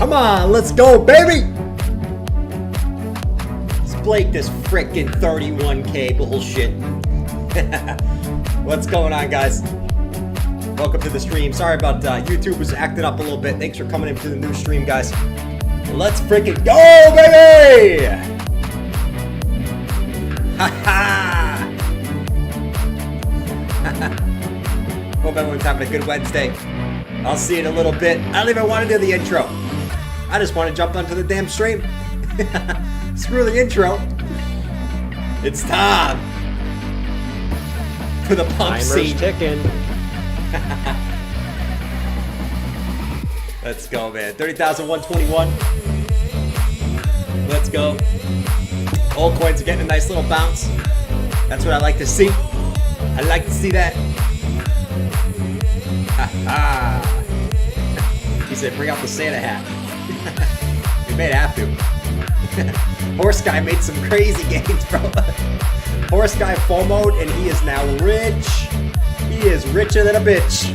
Come on, let's go, baby! Let's break this frickin' 31K bullshit. What's going on, guys? Welcome to the stream. Sorry about YouTube was acting up a little bit. Thanks for coming into the new stream, guys. Let's freaking go, baby! Ha Hope everyone's having a good Wednesday. I'll see you in a little bit. I don't even want to do the intro. I just want to jump onto the damn stream. Screw the intro. It's time for the pump scene. Ticking. Let's go, man. 30,121. Let's go. Altcoins are getting a nice little bounce. That's what I like to see. I like to see that. He said, bring out the Santa hat. We may have to. Horse guy made some crazy gains, bro. Horse guy FOMO'd and he is now rich. He is richer than a bitch.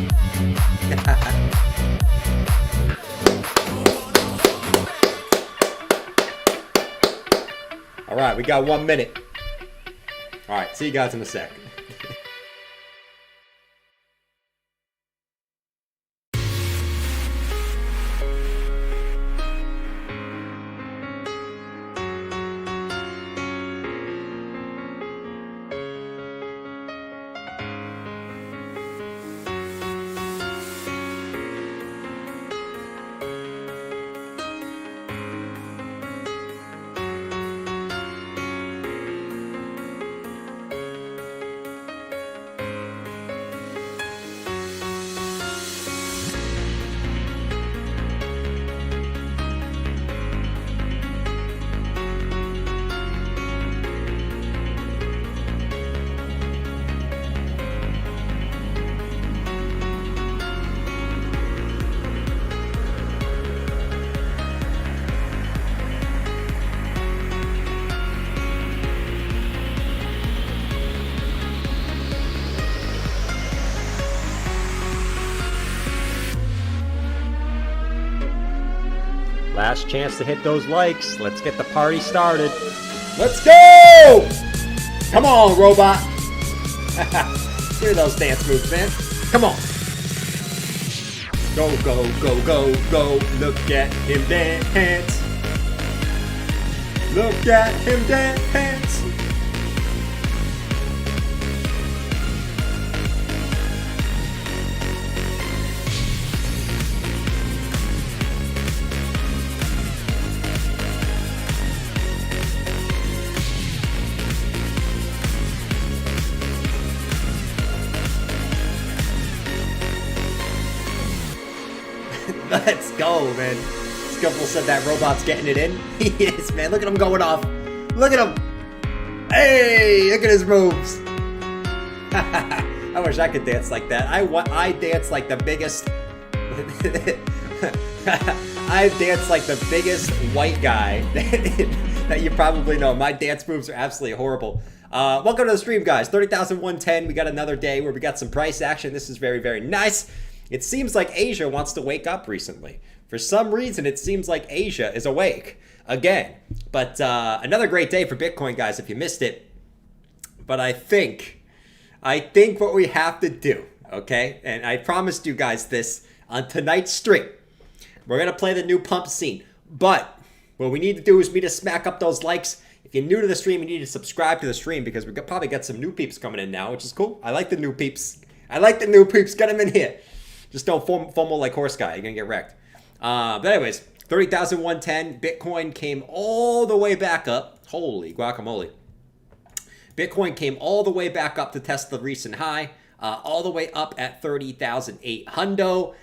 All right, we got 1 minute. All right, see you guys in a sec. Last chance to hit those likes. Let's get the party started. Let's go! Come on, robot. Hear those dance moves, man. Come on. Go, go, go, go, go. Look at him dance. Look at him dance. Let's go, man. Scuffle said that robot's getting it in. He is, man. Look at him going off. Look at him. Hey, look at his moves. I wish I could dance like that. I dance like the biggest. I dance like the biggest white guy that you probably know. My dance moves are absolutely horrible. Welcome to the stream, guys. 30,110. We got another day where we got some price action. This is very, very nice. It seems like Asia wants to wake up recently. For some reason, it seems like Asia is awake again. But another great day for Bitcoin, guys, if you missed it. But I think what we have to do, okay? And I promised you guys this on tonight's stream. We're going to play the new pump scene. But what we need to do is me to smack up those likes. If you're new to the stream, you need to subscribe to the stream because we probably got some new peeps coming in now, which is cool. I like the new peeps. Get them in here. Just don't fumble like horse guy. You're going to get wrecked. But anyways, 30,110. Bitcoin came all the way back up. Holy guacamole. Bitcoin came all the way back up to test the recent high. All the way up at 30,800.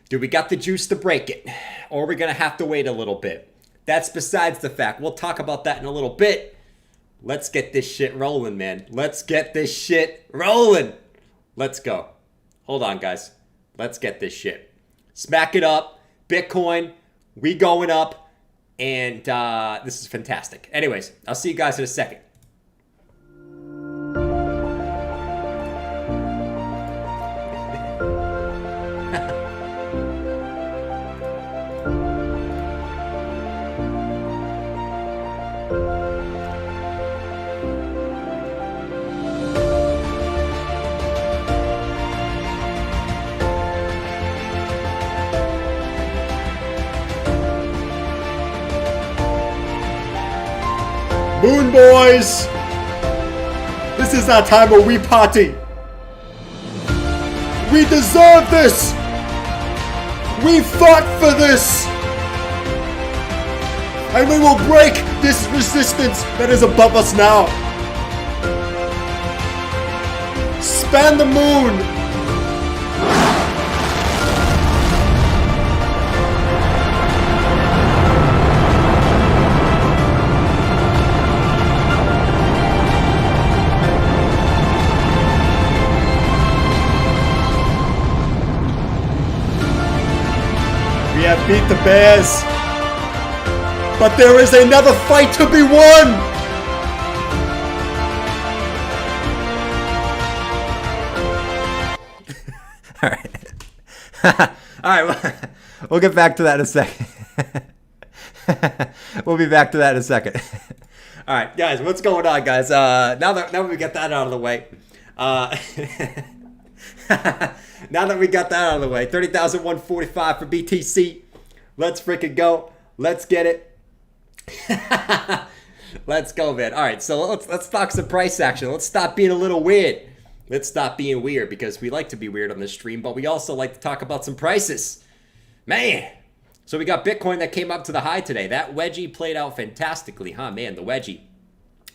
Do we got the juice to break it? Or are we going to have to wait a little bit? That's besides the fact. We'll talk about that in a little bit. Let's get this shit rolling, man. Let's get this shit rolling. Let's go. Hold on, guys. Let's get this shit. Smack it up. Bitcoin, we going up. And this is fantastic. Anyways, I'll see you guys in a second. Moon boys! This is our time where we party! We deserve this! We fought for this! And we will break this resistance that is above us now! Span the moon! We have beat the bears, but there is another fight to be won! Alright, we'll get back to that in a second. We'll be back to that in a second. Alright, guys, what's going on, guys? Now that we get that out of the way, now that we got that out of the way, 30,145 for BTC. Let's freaking go. Let's get it. Let's go, man. All right, so let's talk some price action. Let's stop being a little weird. Let's stop being weird because we like to be weird on this stream, but we also like to talk about some prices. Man. So we got Bitcoin that came up to the high today. That wedgie played out fantastically, huh? Man, the wedgie.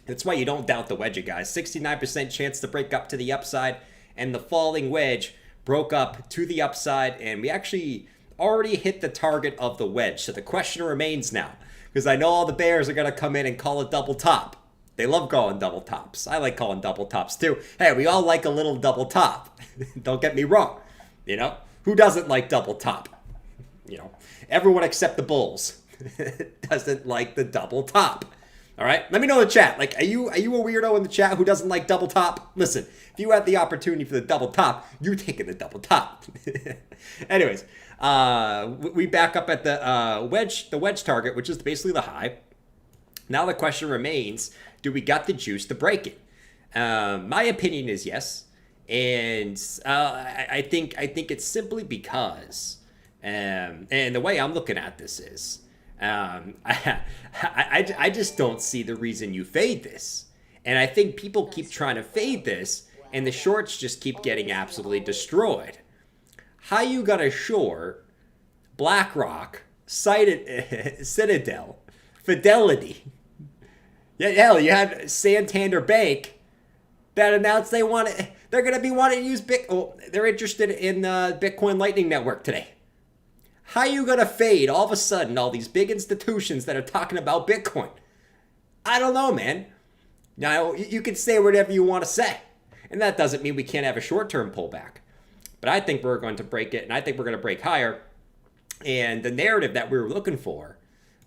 That's why you don't doubt the wedgie, guys. 69% chance to break up to the upside, and the falling wedge broke up to the upside, and we actually already hit the target of the wedge. So the question remains now, because I know all the bears are going to come in and call it double top. They love calling double tops. I like calling double tops too. Hey, we all like a little double top. Don't get me wrong. You know, who doesn't like double top? You know, everyone except the bulls doesn't like the double top. All right, let me know in the chat. Like, are you a weirdo in the chat who doesn't like double top? Listen, if you had the opportunity for the double top, you're taking the double top. Anyways, we back up at the wedge target, which is basically the high. Now the question remains: do we got the juice to break it? My opinion is yes, and I think it's simply because, and the way I'm looking at this is. I just don't see the reason you fade this. And I think people keep trying to fade this, and the shorts just keep getting absolutely destroyed. How you gonna short BlackRock, Citadel, Fidelity? Yeah, hell, you had Santander Bank that announced they're gonna be wanting to use they're interested in Bitcoin Lightning Network today. How you gonna fade all of a sudden all these big institutions that are talking about Bitcoin? I don't know, man. Now, you can say whatever you want to say. And that doesn't mean we can't have a short-term pullback. But I think we're going to break it, and I think we're going to break higher. And the narrative that we were looking for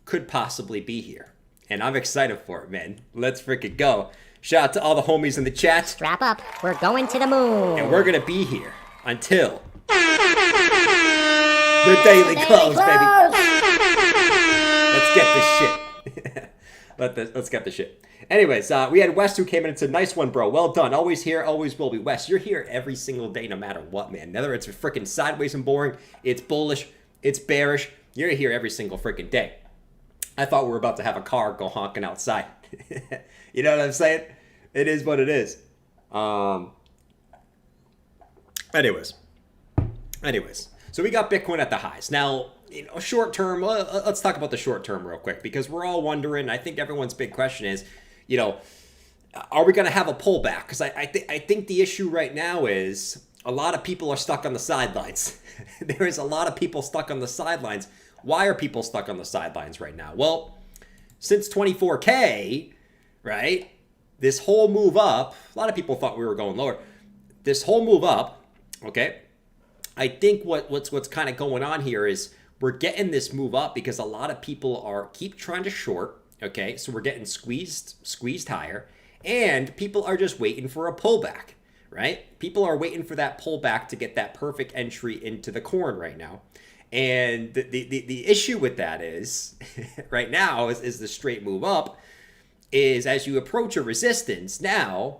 could possibly be here. And I'm excited for it, man. Let's freaking go. Shout out to all the homies in the chat. Strap up. We're going to the moon. And we're going to be here until... the daily close, baby. Let's get this shit. Let's get this shit. Anyways, we had West who came in and said, nice one, bro. Well done. Always here, always will be. West, you're here every single day, no matter what, man. Whether it's freaking sideways and boring, it's bullish, it's bearish. You're here every single freaking day. I thought we were about to have a car go honking outside. You know what I'm saying? It is what it is. Anyways. So we got Bitcoin at the highs. Now, you know, short term, let's talk about the short term real quick, because we're all wondering, I think everyone's big question is, you know, are we going to have a pullback? Because I think the issue right now is a lot of people are stuck on the sidelines. There is a lot of people stuck on the sidelines. Why are people stuck on the sidelines right now? Well, since 24K, right, this whole move up, a lot of people thought we were going lower. This whole move up, okay, I think what's kind of going on here is we're getting this move up because a lot of people keep trying to short, okay? So we're getting squeezed higher, and people are just waiting for a pullback, right? People are waiting for that pullback to get that perfect entry into the corn right now. And the issue with that is, right now, is the straight move up, is as you approach a resistance, now,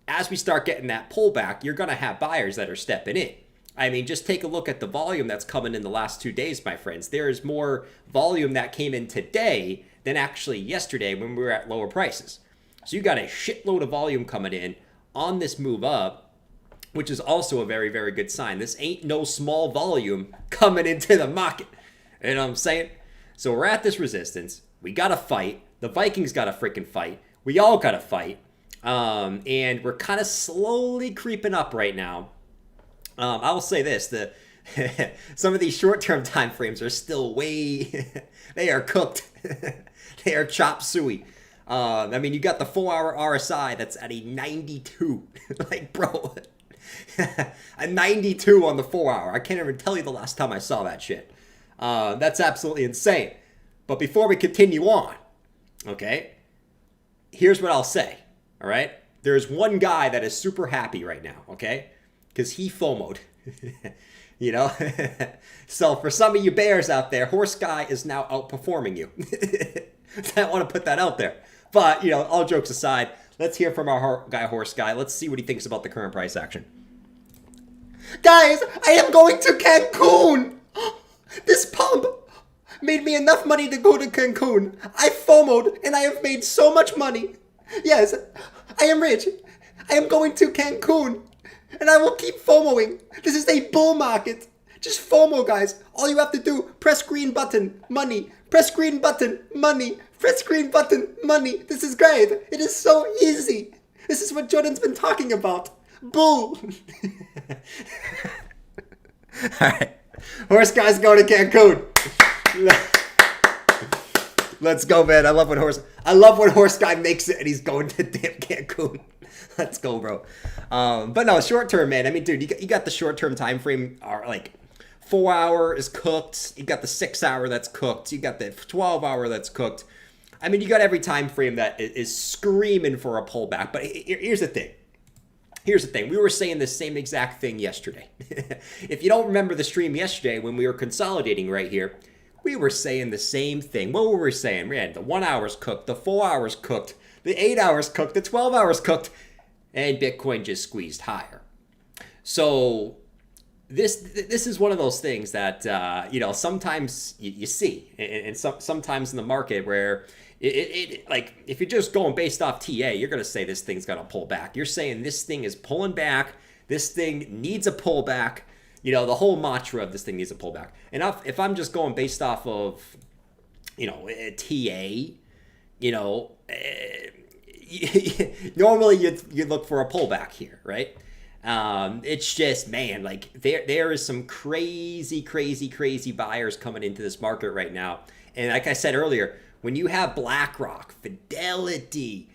as we start getting that pullback, you're going to have buyers that are stepping in. I mean, just take a look at the volume that's coming in the last 2 days, my friends. There is more volume that came in today than actually yesterday when we were at lower prices. So you got a shitload of volume coming in on this move up, which is also a very, very good sign. This ain't no small volume coming into the market. You know what I'm saying? So we're at this resistance. We got to fight. The Vikings got to freaking fight. We all got to fight. And we're kind of slowly creeping up right now. I will say this. Some of these short-term time frames are still they are cooked. They are chop suey. I mean, you got the 4-hour RSI that's at a 92. Like, bro, a 92 on the 4-hour. I can't even tell you the last time I saw that shit. That's absolutely insane. But before we continue on, okay, here's what I'll say, all right? There's one guy that is super happy right now, okay? Because he FOMO'd, you know? So for some of you bears out there, Horse Guy is now outperforming you. I want to put that out there. But, you know, all jokes aside, let's hear from our guy, Horse Guy. Let's see what he thinks about the current price action. Guys, I am going to Cancun. This pump made me enough money to go to Cancun. I FOMO'd and I have made so much money. Yes, I am rich. I am going to Cancun and I will keep FOMOing. This is a bull market. Just FOMO, guys. All you have to do, press green button, money. Press green button, money. Press green button, money. This is great. It is so easy. This is what Jordan's been talking about. Bull. All right. Horse Guy's going to Cancun. Let's go, man. I love when Horse Guy makes it and he's going to damn Cancun. Let's go, bro. But no, short term, man. I mean, dude, you got the short term time frame. Like 4-hour is cooked. You got the 6-hour that's cooked. You got the 12-hour that's cooked. I mean, you got every time frame that is screaming for a pullback. But here's the thing. We were saying the same exact thing yesterday. If you don't remember the stream yesterday when we were consolidating right here, we were saying the same thing. What were we saying? We had the 1 hour's cooked, the 4 hours cooked, the 8 hours cooked, the 12 hours cooked, and Bitcoin just squeezed higher. So this is one of those things that you know, sometimes you see, and sometimes in the market where it like if you're just going based off TA, you're gonna say this thing's gonna pull back. You're saying this thing is pulling back. This thing needs a pullback. You know, the whole mantra of this thing needs a pullback. And if I'm just going based off of, you know, TA, you know, normally you'd look for a pullback here, right? It's just, man, like there is some crazy buyers coming into this market right now. And like I said earlier, when you have BlackRock, Fidelity,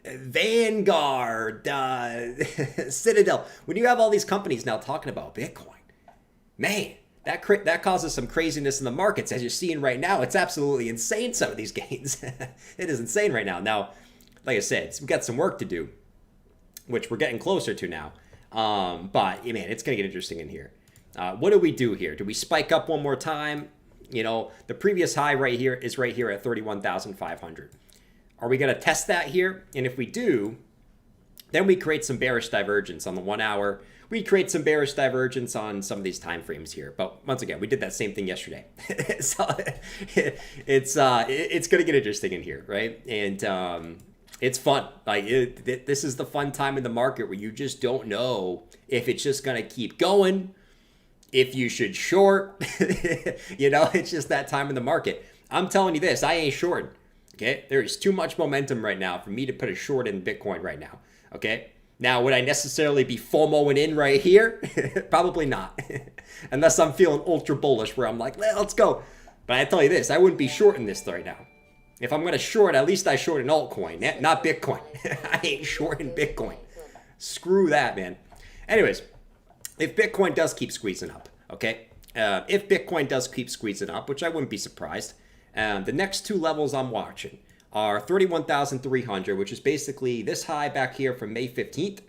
Vanguard, Citadel, when you have all these companies now talking about Bitcoin, man, that causes some craziness in the markets. As you're seeing right now, it's absolutely insane, some of these gains. It is insane right now. Now, like I said, we've got some work to do, which we're getting closer to now. But, man, it's going to get interesting in here. What do we do here? Do we spike up one more time? You know, the previous high right here is right here at 31,500. Are we going to test that here? And if we do, then we create some bearish divergence on the 1 hour. We create some bearish divergence on some of these time frames here. But once again, we did that same thing yesterday. So it's going to get interesting in here, right? And it's fun. Like this is the fun time in the market where you just don't know if it's just going to keep going, if you should short. You know, it's just that time in the market. I'm telling you this, I ain't shorting. Okay, there is too much momentum right now for me to put a short in Bitcoin right now. Okay, now would I necessarily be FOMOing in right here? Probably not, unless I'm feeling ultra bullish where I'm like, let's go. But I tell you this, I wouldn't be shorting this right now. If I'm gonna short, at least I short an altcoin, not Bitcoin. I ain't shorting Bitcoin. Screw that, man. Anyways, if Bitcoin does keep squeezing up, okay, if Bitcoin does keep squeezing up, which I wouldn't be surprised. The next two levels I'm watching are 31,300, which is basically this high back here from May 15th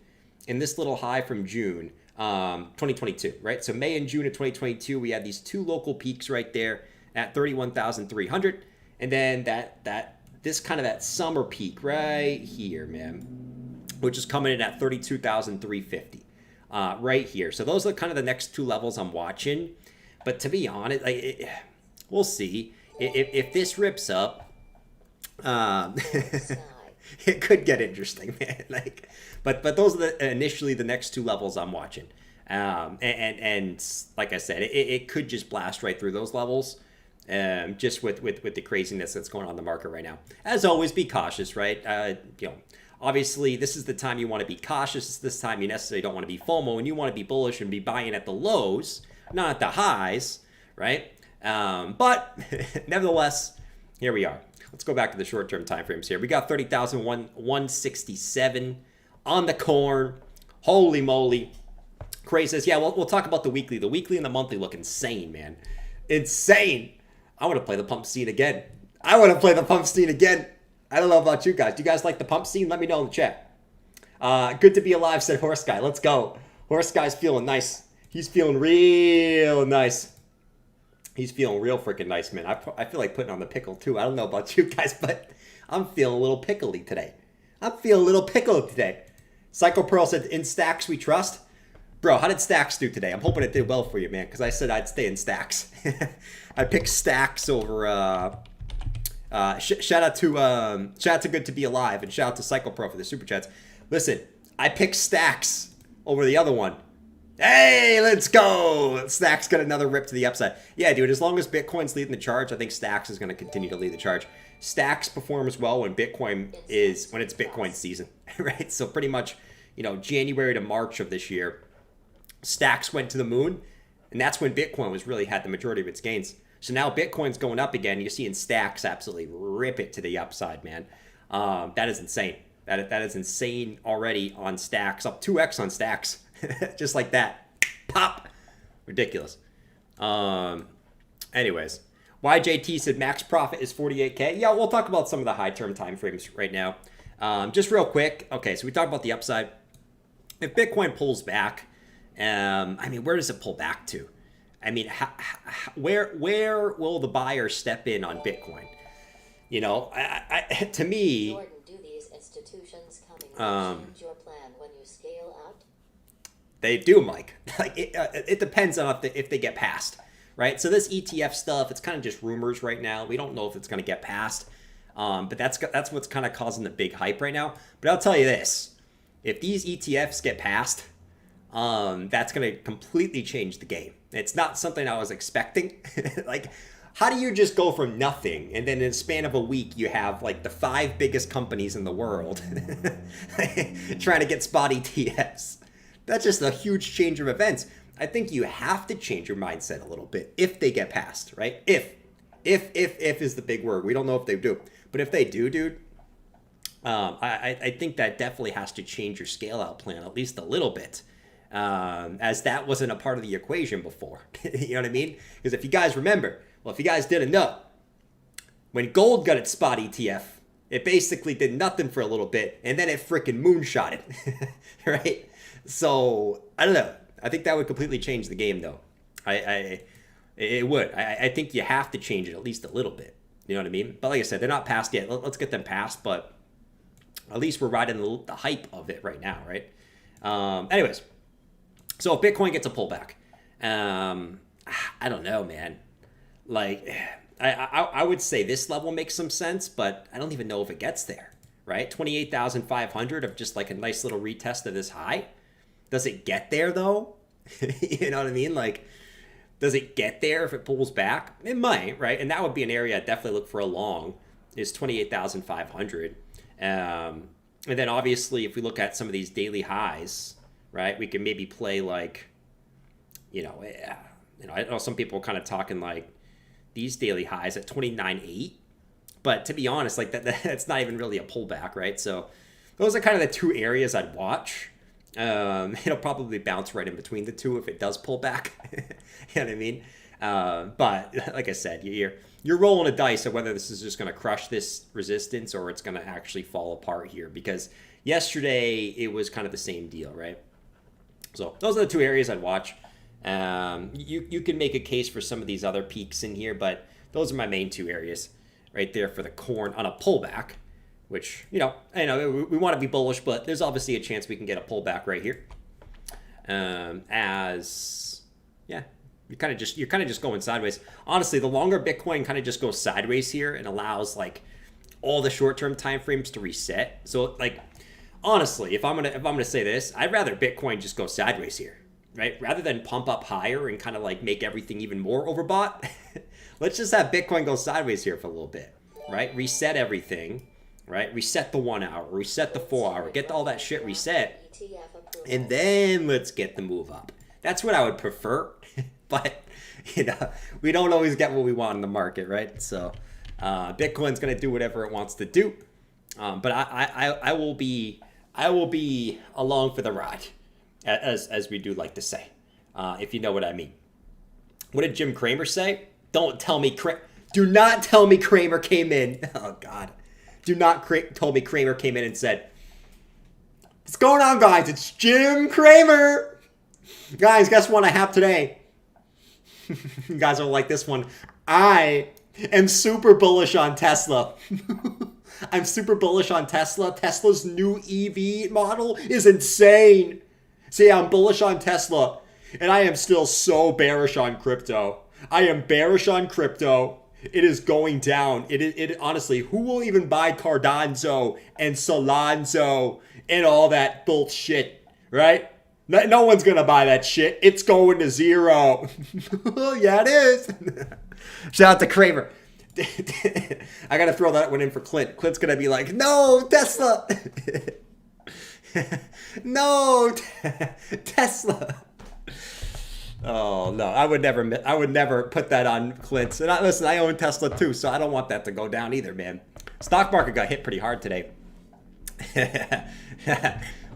and this little high from June 2022, right? So May and June of 2022, we had these two local peaks right there at 31,300. And then this kind of that summer peak right here, man, which is coming in at 32,350 right here. So those are kind of the next two levels I'm watching. But to be honest, we'll see. if this rips up, it could get interesting, man. Like, but those are initially the next two levels I'm watching. And like I said, it could just blast right through those levels. Just with the craziness that's going on in the market right now. As always, be cautious, right? Obviously, this is the time you want to be cautious. It's this time you necessarily don't want to be FOMO, and you want to be bullish and be buying at the lows, not at the highs, right? But nevertheless, here we are. Let's go back to the short-term time frames here. We got 30,167 on the corn. Holy moly. Cray says, yeah, we'll talk about the weekly. The weekly and the monthly look insane, man. Insane. I want to play the pump scene again. I don't know about you guys. Do you guys like the pump scene? Let me know in the chat. Good to be alive, said Horse Guy. Let's go. Horse Guy's feeling nice. He's feeling real nice. He's feeling real freaking nice, man. I feel like putting on the pickle, too. I don't know about you guys, but I'm feeling a little pickly today. Psycho Pearl said, in stacks we trust. Bro, how did stacks do today? I'm hoping it did well for you, man, because I said I'd stay in stacks. I picked stacks over... shout out to Good to Be Alive, and shout out to Psycho Pro for the super chats. Listen, I picked stacks over the other one. Hey, let's go! Stacks got another rip to the upside. Yeah, dude, as long as Bitcoin's leading the charge, I think Stacks is going to continue to lead the charge. Stacks performs well when it's Bitcoin season, right? So pretty much, January to March of this year, Stacks went to the moon, and that's when Bitcoin had the majority of its gains. So now Bitcoin's going up again. You're seeing Stacks absolutely rip it to the upside, man. That is insane. That is insane already on Stacks. Up 2x on Stacks. Just like that. Pop. Ridiculous. Anyways. YJT said max profit is 48K. Yeah, we'll talk about some of the high-term time frames right now. Just real quick. Okay, so we talked about the upside. If Bitcoin pulls back, where does it pull back to? Where will the buyer step in on Bitcoin? To me, Jordan, do these institutions coming change your plan when you scale out? They do, Mike. Like it depends on if they get passed, right? So this ETF stuff, it's kind of just rumors right now. We don't know if it's going to get passed, but that's what's kind of causing the big hype right now. But I'll tell you this: if these ETFs get passed, that's going to completely change the game. It's not something I was expecting. Like, how do you just go from nothing and then in a span of a week you have like the 5 biggest companies in the world trying to get spot ETFs? That's just a huge change of events. I think you have to change your mindset a little bit if they get passed, right? If is the big word. We don't know if they do. But if they do, dude, I think that definitely has to change your scale out plan at least a little bit. As that wasn't a part of the equation before. You know what I mean? Because if you guys remember, if you guys didn't know, when gold got its spot ETF, it basically did nothing for a little bit, and then it freaking moonshot it, right? So, I don't know. I think that would completely change the game, though. It would. I think you have to change it at least a little bit. You know what I mean? But like I said, they're not passed yet. Let's get them passed, but at least we're riding the hype of it right now, right? Anyways. So if Bitcoin gets a pullback, I don't know, man. Like, I would say this level makes some sense, but I don't even know if it gets there, right? 28,500 of just like a nice little retest of this high. Does it get there, though? You know what I mean? Like, does it get there if it pulls back? It might, right? And that would be an area I'd definitely look for a long, is 28,500. And then obviously, if we look at some of these daily highs, right, we can maybe play like, I know some people are kind of talking like these daily highs at 29.8, but to be honest, like that's not even really a pullback, right? So those are kind of the two areas I'd watch. It'll probably bounce right in between the two if it does pull back. You know what I mean? But like I said, you're rolling a dice of whether this is just going to crush this resistance or it's going to actually fall apart here, because yesterday it was kind of the same deal, right? So those are the two areas I'd watch. You can make a case for some of these other peaks in here, but those are my main two areas right there for the corn on a pullback, which, I know we want to be bullish, but there's obviously a chance we can get a pullback right here. You're kind of just going sideways. Honestly, the longer Bitcoin kind of just goes sideways here and allows like all the short-term time frames to reset. So like honestly, if I'm gonna say this, I'd rather Bitcoin just go sideways here, right? Rather than pump up higher and kind of like make everything even more overbought. Let's just have Bitcoin go sideways here for a little bit, right? Reset everything, right? Reset the 1 hour, reset the 4 hour, get all that shit reset, and then let's get the move up. That's what I would prefer. But, you know, we don't always get what we want in the market, right? So Bitcoin's going to do whatever it wants to do. But I will be along for the ride, as we do like to say, if you know what I mean. What did Jim Cramer say? Do not tell me Cramer came in. Oh, God. Do not tell me Cramer came in and said, "What's going on, guys? It's Jim Cramer. Guys, guess what I have today?" You guys are like this one. I am super bullish on Tesla. I'm super bullish on Tesla. Tesla's new EV model is insane. See, I'm bullish on Tesla, and I am still so bearish on crypto. I am bearish on crypto. It is going down. It honestly, who will even buy Cardano and Solana and all that bullshit, right? No one's going to buy that shit. It's going to zero. Yeah, it is. Shout out to Kramer. I got to throw that one in for Clint. Clint's going to be like, "No, Tesla." No, Tesla. Oh, no. I would never put that on Clint. And listen, I own Tesla too, so I don't want that to go down either, man. Stock market got hit pretty hard today.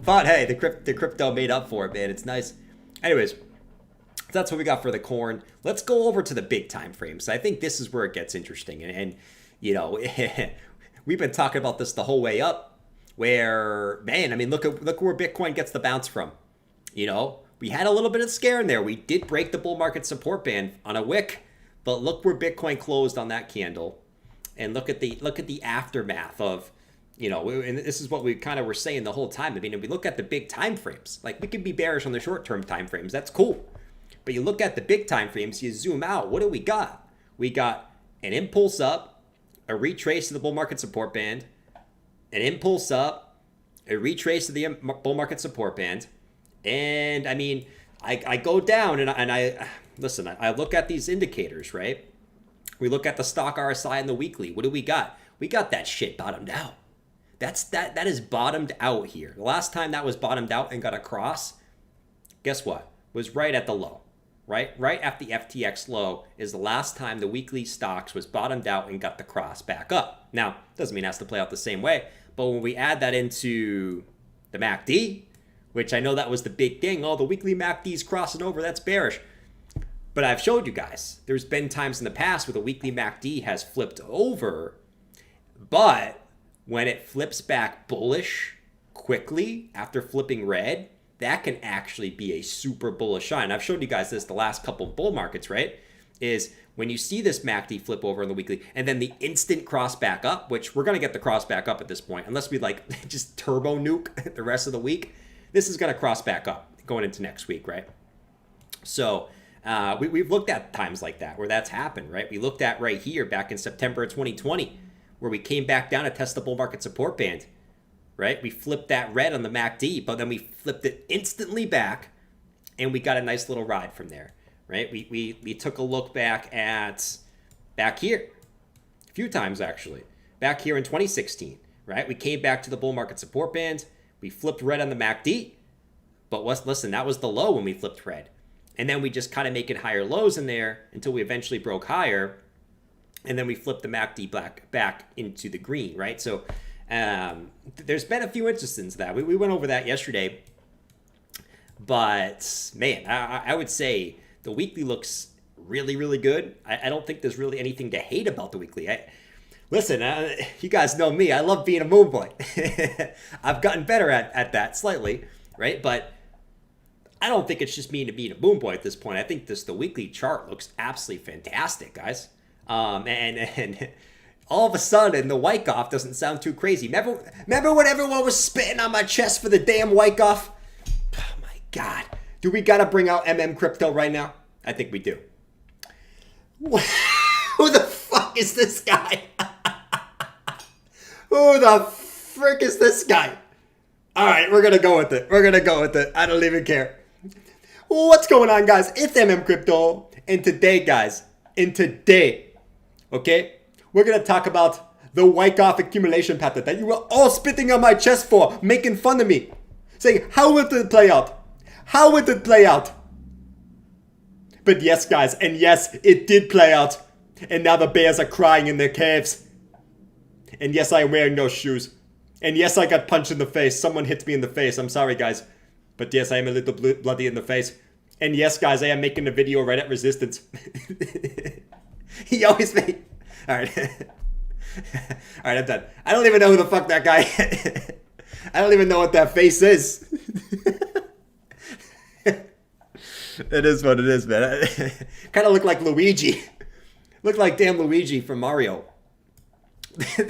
But hey, the crypto made up for it, man. It's nice. Anyways, that's what we got for the corn. Let's go over to the big time frames. I think this is where it gets interesting. And you know, we've been talking about this the whole way up. Where, man, I mean, look where Bitcoin gets the bounce from. You know, we had a little bit of scare in there. We did break the bull market support band on a wick, but look where Bitcoin closed on that candle, and look at the aftermath of. You know, and this is what we kind of were saying the whole time. I mean, if we look at the big time frames, like we can be bearish on the short-term time frames. That's cool. But you look at the big time frames, you zoom out. What do we got? We got an impulse up, a retrace to the bull market support band, an impulse up, a retrace to the bull market support band. And, I mean, I go down and I listen, I look at these indicators, right? We look at the stock RSI and the weekly. What do we got? We got that shit bottomed out. That is bottomed out here. The last time that was bottomed out and got across, guess what? Was right at the low, right? Right at the FTX low is the last time the weekly stocks was bottomed out and got the cross back up. Now, doesn't mean it has to play out the same way, but when we add that into the MACD, which I know that was the big thing, oh, the weekly MACD's crossing over, that's bearish. But I've showed you guys, there's been times in the past where the weekly MACD has flipped over, but when it flips back bullish quickly after flipping red, that can actually be a super bullish sign. I've showed you guys this the last couple of bull markets, right? Is when you see this MACD flip over in the weekly and then the instant cross back up, which we're going to get the cross back up at this point, unless we like just turbo nuke the rest of the week, this is going to cross back up going into next week, right? So we've looked at times like that where that's happened, right? We looked at right here back in September of 2020, where we came back down to test the bull market support band, right? We flipped that red on the MACD, but then we flipped it instantly back, and we got a nice little ride from there, right? We took a look back here, a few times actually, back here in 2016, right? We came back to the bull market support band, we flipped red on the MACD, but listen, that was the low when we flipped red. And then we just kind of making higher lows in there until we eventually broke higher. And then we flipped the MACD back into the green, right? So there's been a few instances of that. We went over that yesterday. But, man, I would say the weekly looks really, really good. I don't think there's really anything to hate about the weekly. Listen, you guys know me. I love being a moon boy. I've gotten better at that slightly, right? But I don't think it's just me to being a moon boy at this point. I think the weekly chart looks absolutely fantastic, guys. And all of a sudden, the Wyckoff doesn't sound too crazy. Remember when everyone was spitting on my chest for the damn Wyckoff? Oh, my God. Do we got to bring out MM Crypto right now? I think we do. Who the fuck is this guy? Who the frick is this guy? All right, we're going to go with it. We're going to go with it. I don't even care. What's going on, guys? It's Crypto. And today, guys, okay, we're going to talk about the Wyckoff accumulation pattern that you were all spitting on my chest for, making fun of me, saying, how will it play out? How would it play out? But yes, guys, and yes, it did play out. And now the bears are crying in their caves. And yes, I am wearing no shoes. And yes, I got punched in the face. Someone hit me in the face. I'm sorry, guys. But yes, I am a little bloody in the face. And yes, guys, I am making a video right at Resistance. He always made... All right. All right, I'm done. I don't even know who the fuck that guy is. I don't even know what that face is. It is what it is, man. Kind of look like Luigi. Look like damn Luigi from Mario. You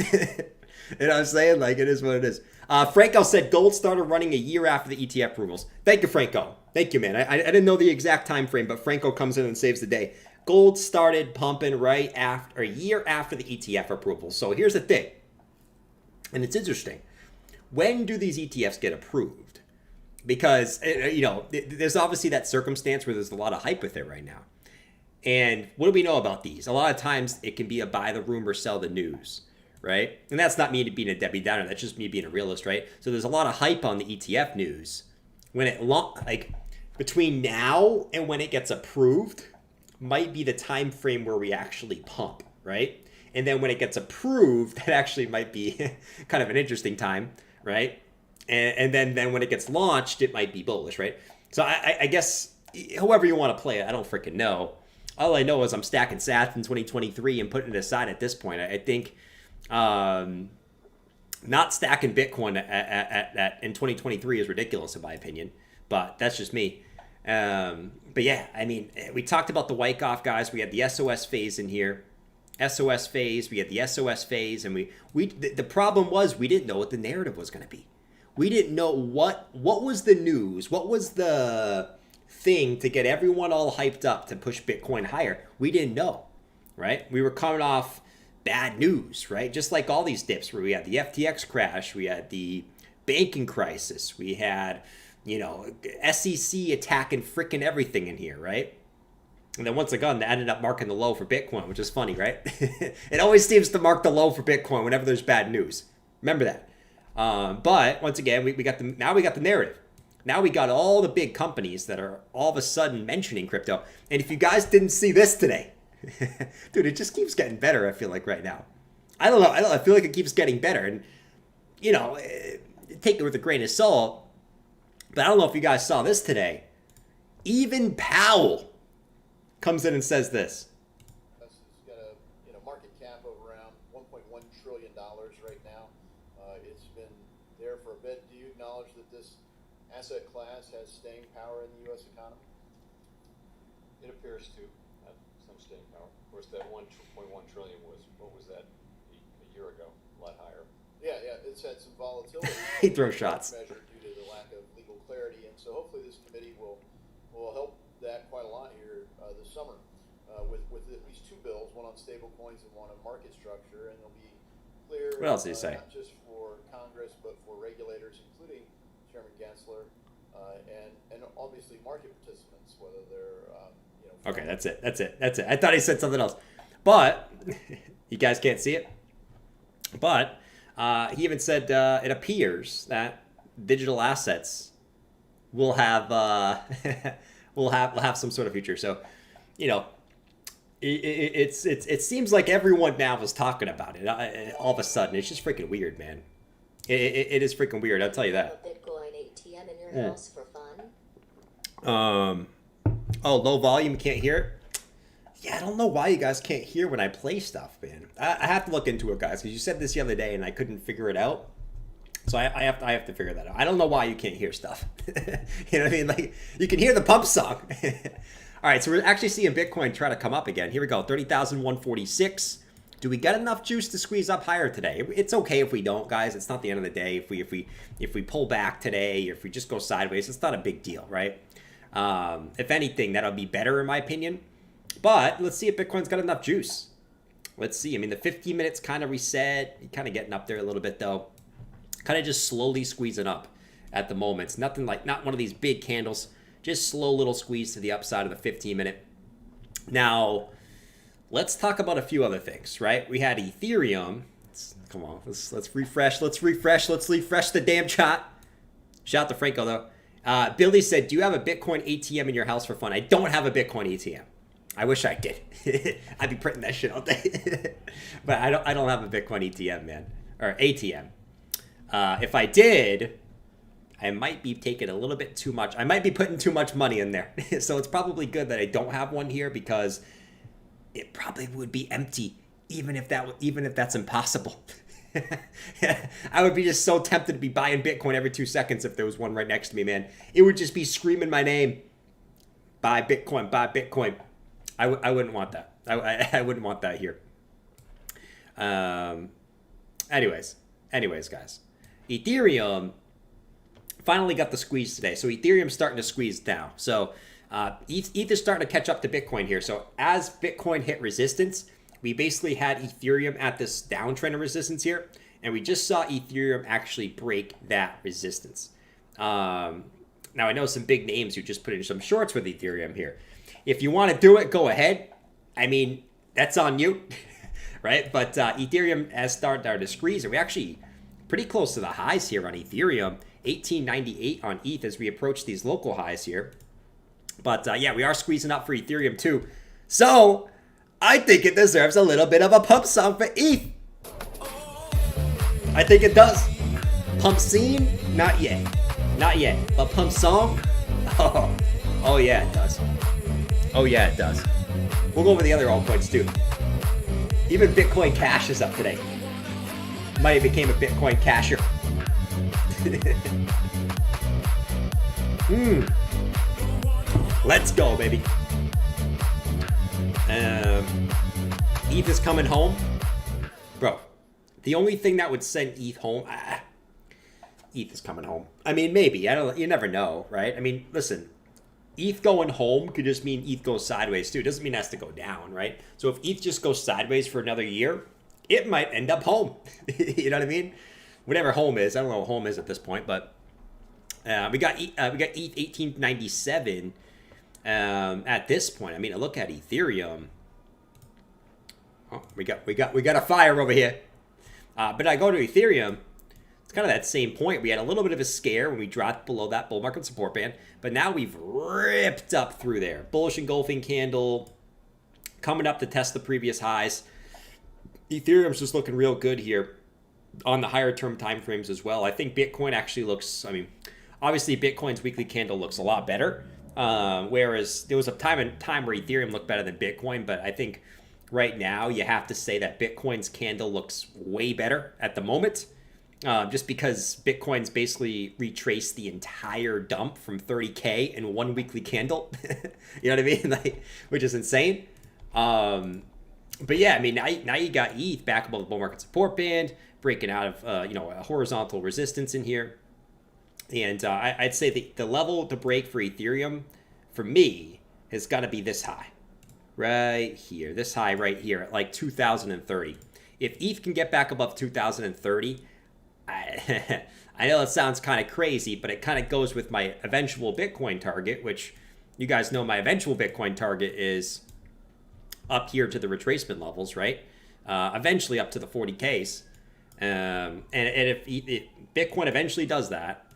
know what I'm saying? Like, it is what it is. Franco said gold started running a year after the ETF approvals. Thank you, Franco. Thank you, man. I didn't know the exact time frame, but Franco comes in and saves the day. Gold started pumping right after, a year after the ETF approval. So here's the thing, and it's interesting. When do these ETFs get approved? Because, you know, there's obviously that circumstance where there's a lot of hype with it right now. And what do we know about these? A lot of times it can be a buy the rumor, sell the news, right? And that's not me being a Debbie Downer. That's just me being a realist, right? So there's a lot of hype on the ETF news. When it, like, between now and when it gets approved might be the time frame where we actually pump, right? And then when it gets approved, that actually might be kind of an interesting time, right? And then when it gets launched, it might be bullish, right? So I guess however you want to play it, I don't freaking know. All I know is I'm stacking sats in 2023 and putting it aside at this point. I think not stacking Bitcoin in 2023 is ridiculous in my opinion, but that's just me. But yeah, I mean, we talked about the Wyckoff guys. We had the SOS phase in here. SOS phase, we had the SOS phase, and the problem was we didn't know what the narrative was going to be. We didn't know what was the news, what was the thing to get everyone all hyped up to push Bitcoin higher. We didn't know, right? We were coming off bad news, right? Just like all these dips where we had the FTX crash, we had the banking crisis, we had, you know, SEC attacking freaking everything in here, right? And then once again, they ended up marking the low for Bitcoin, which is funny, right? It always seems to mark the low for Bitcoin whenever there's bad news. Remember that. But once again, we got the narrative. Now we got all the big companies that are all of a sudden mentioning crypto. And if you guys didn't see this today, dude, it just keeps getting better. I feel like right now. I don't know. I feel like it keeps getting better. And you know, take it with a grain of salt. But I don't know if you guys saw this today. Even Powell comes in and says this. It's got a market cap of around $1.1 trillion right now. It's been there for a bit. Do you acknowledge that this asset class has staying power in the U.S. economy? It appears to have some staying power. Of course, that 1.1 trillion was, what was that, a year ago? A lot higher. Yeah, it's had some volatility. He throws shots. Measured due to the lack of legal clarity, and so hopefully this committee will help that quite a lot here this summer with at least two bills, one on stable coins and one on market structure, and they'll be clear. What else did he say? Not just for Congress, but for regulators, including Chairman Gensler, and obviously market participants, whether they're Okay, that's it. I thought he said something else, but you guys can't see it. But he even said it appears that digital assets will have will have some sort of future. So, you know, it seems like everyone now is talking about it. All of a sudden, it's just freaking weird, man. It is freaking weird. I'll tell you that. A Bitcoin ATM in your house for fun? Oh, low volume, can't hear it. Yeah, I don't know why you guys can't hear when I play stuff, man. I have to look into it, guys, because you said this the other day and I couldn't figure it out. So I have to figure that out. I don't know why you can't hear stuff. You know what I mean? Like, you can hear the pump song. All right, so we're actually seeing Bitcoin try to come up again. Here we go, 30,146. Do we get enough juice to squeeze up higher today? It's okay if we don't, guys. It's not the end of the day. If we pull back today, or if we just go sideways, it's not a big deal, right? If anything, that'll be better in my opinion. But let's see if Bitcoin's got enough juice. Let's see. I mean, the 15 minutes kind of reset. Kind of getting up there a little bit, though. Kind of just slowly squeezing up at the moment. It's nothing like, not one of these big candles. Just slow little squeeze to the upside of the 15 minute. Now, let's talk about a few other things, right? We had Ethereum. Come on, let's refresh. Let's refresh the damn chat. Shout out to Franco, though. Billy said, do you have a Bitcoin ATM in your house for fun? I don't have a Bitcoin ATM. I wish I did. I'd be printing that shit all day. But I don't have a Bitcoin ATM, man. Or ATM. If I did, I might be taking a little bit too much. I might be putting too much money in there. So it's probably good that I don't have one here, because it probably would be empty, even if that's impossible. I would be just so tempted to be buying Bitcoin every 2 seconds if there was one right next to me, man. It would just be screaming my name. Buy Bitcoin, buy Bitcoin. I wouldn't want that. I wouldn't want that here. Anyways, guys. Ethereum finally got the squeeze today. So Ethereum's starting to squeeze now. So ETH is starting to catch up to Bitcoin here. So as Bitcoin hit resistance, we basically had Ethereum at this downtrend of resistance here. And we just saw Ethereum actually break that resistance. Now, I know some big names who just put in some shorts with Ethereum here. If you want to do it, go ahead. I mean, that's on you, right? But Ethereum has started to squeeze. And we're actually pretty close to the highs here on Ethereum. 1898 on ETH as we approach these local highs here. But yeah, we are squeezing up for Ethereum too. So I think it deserves a little bit of a pump song for ETH. I think it does. Pump scene? Not yet. Not yet. But pump song? Oh yeah, it does. Oh yeah, it does. We'll go over the other altcoins too. Even Bitcoin Cash is up today. Might have became a Bitcoin casher. Let's go, baby. ETH is coming home. Bro, the only thing that would send ETH home... ETH is coming home. I mean, maybe. You never know, right? I mean, listen. ETH going home could just mean ETH goes sideways too. It doesn't mean it has to go down, right? So if ETH just goes sideways for another year, it might end up home. You know what I mean? Whatever home is. I don't know what home is at this point, but we got ETH 1897 at this point. I mean, look at Ethereum. Oh, we got a fire over here. But I go to Ethereum. It's kind of that same point. We had a little bit of a scare when we dropped below that bull market support band, but now we've ripped up through there. Bullish engulfing candle coming up to test the previous highs. Ethereum's just looking real good here on the higher term time frames as well. I think Bitcoin actually looks, I mean, obviously Bitcoin's weekly candle looks a lot better. Whereas there was a time where Ethereum looked better than Bitcoin, but I think right now you have to say that Bitcoin's candle looks way better at the moment. Just because Bitcoin's basically retraced the entire dump from 30K in one weekly candle. You know what I mean? Like, which is insane. But yeah, I mean, now you got ETH back above the bull market support band, breaking out of a horizontal resistance in here. And I'd say the level to break for Ethereum, for me, has got to be this high. Right here. This high right here at like 2030. If ETH can get back above 2030, I know it sounds kind of crazy, but it kind of goes with my eventual Bitcoin target, which you guys know my eventual Bitcoin target is up here to the retracement levels, right? Eventually up to the 40Ks. And if Bitcoin eventually does that,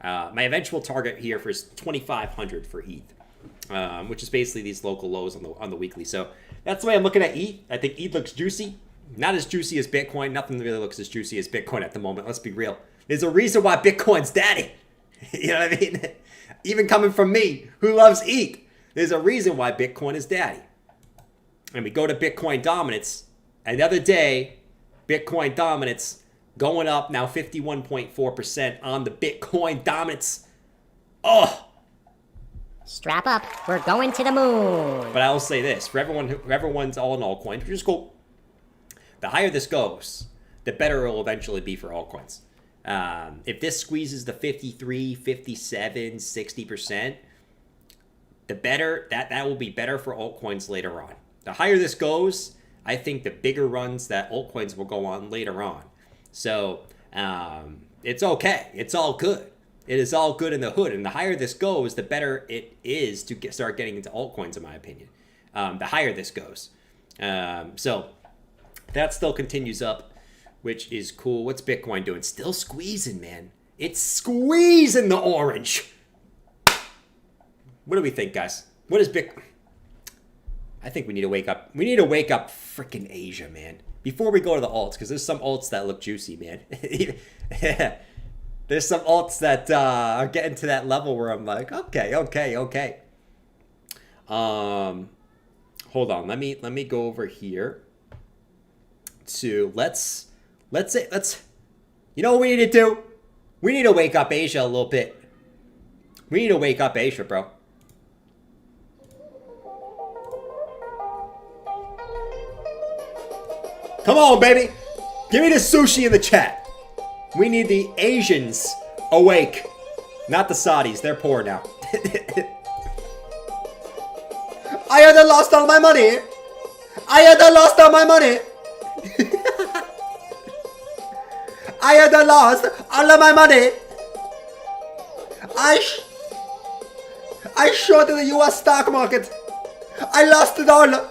my eventual target here is 2,500 for ETH, which is basically these local lows on the weekly. So that's the way I'm looking at ETH. I think ETH looks juicy. Not as juicy as Bitcoin. Nothing really looks as juicy as Bitcoin at the moment. Let's be real. There's a reason why Bitcoin's daddy. You know what I mean? Even coming from me, who loves ETH. There's a reason why Bitcoin is daddy. And we go to Bitcoin dominance. Another day, Bitcoin dominance going up now 51.4% on the Bitcoin dominance. Oh! Strap up. We're going to the moon. But I will say this. For everyone's all in altcoins, we just go... The higher this goes, the better it will eventually be for altcoins. If this squeezes the 53, 57, 60%, the better that will be better for altcoins later on. The higher this goes, I think the bigger runs that altcoins will go on later on. So it's okay. It's all good. It is all good in the hood. And the higher this goes, the better it is to start getting into altcoins, in my opinion. The higher this goes. So that still continues up, which is cool. What's Bitcoin doing? Still squeezing, man. It's squeezing the orange. What do we think, guys? What is Bitcoin? I think we need to wake up. We need to wake up freaking Asia, man. Before we go to the alts, because there's some alts that look juicy, man. There's some alts that are getting to that level where I'm like, okay. Hold on. Let me go over here to let's you know what we need to do? We need to wake up Asia a little bit. We need to wake up Asia, bro. Come on, baby. Give me the sushi in the chat. We need the Asians awake. Not the Saudis. They're poor now. I had lost all my money. I had lost all my money. I had lost all of my money. I shorted the US stock market. I lost it all.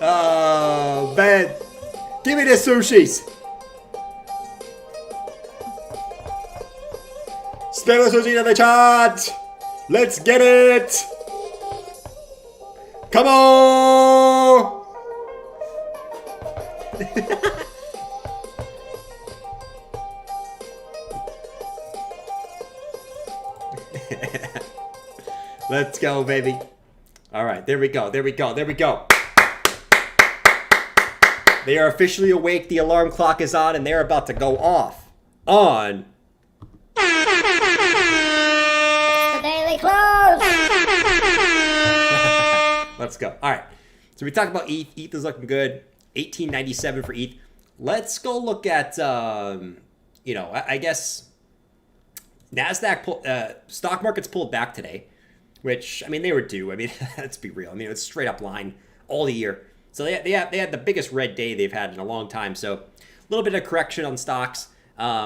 Oh, man. Give me the sushis. Spell the sushi in the chat. Let's get it. Come on. Let's go, baby. All right, there we go. They are officially awake. The alarm clock is on, and they're about to go off on The Daily Close! Let's go. All right. So we talked about ETH. ETH is looking good. 1897 for ETH. Let's go look at, I guess NASDAQ, stock markets pulled back today, which, I mean, they were due. I mean, let's be real. I mean, it's straight up line all year. So they had the biggest red day they've had in a long time. So a little bit of correction on stocks,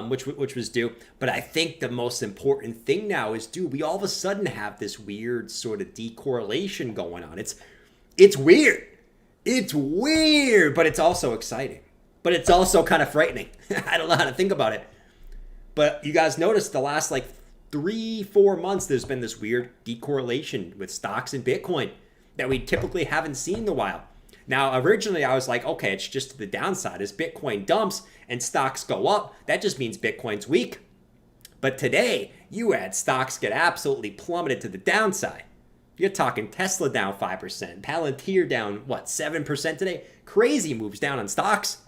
which was due. But I think the most important thing now is, dude, we all of a sudden have this weird sort of decorrelation going on. It's weird. It's weird, but it's also exciting. But it's also kind of frightening. I don't know how to think about it. But you guys noticed the last 3-4 months, there's been this weird decorrelation with stocks and Bitcoin that we typically haven't seen in a while. Now, originally, I was like, okay, it's just to the downside. As Bitcoin dumps and stocks go up, that just means Bitcoin's weak. But today, you had stocks get absolutely plummeted to the downside. You're talking Tesla down 5%, Palantir down, 7% today? Crazy moves down on stocks.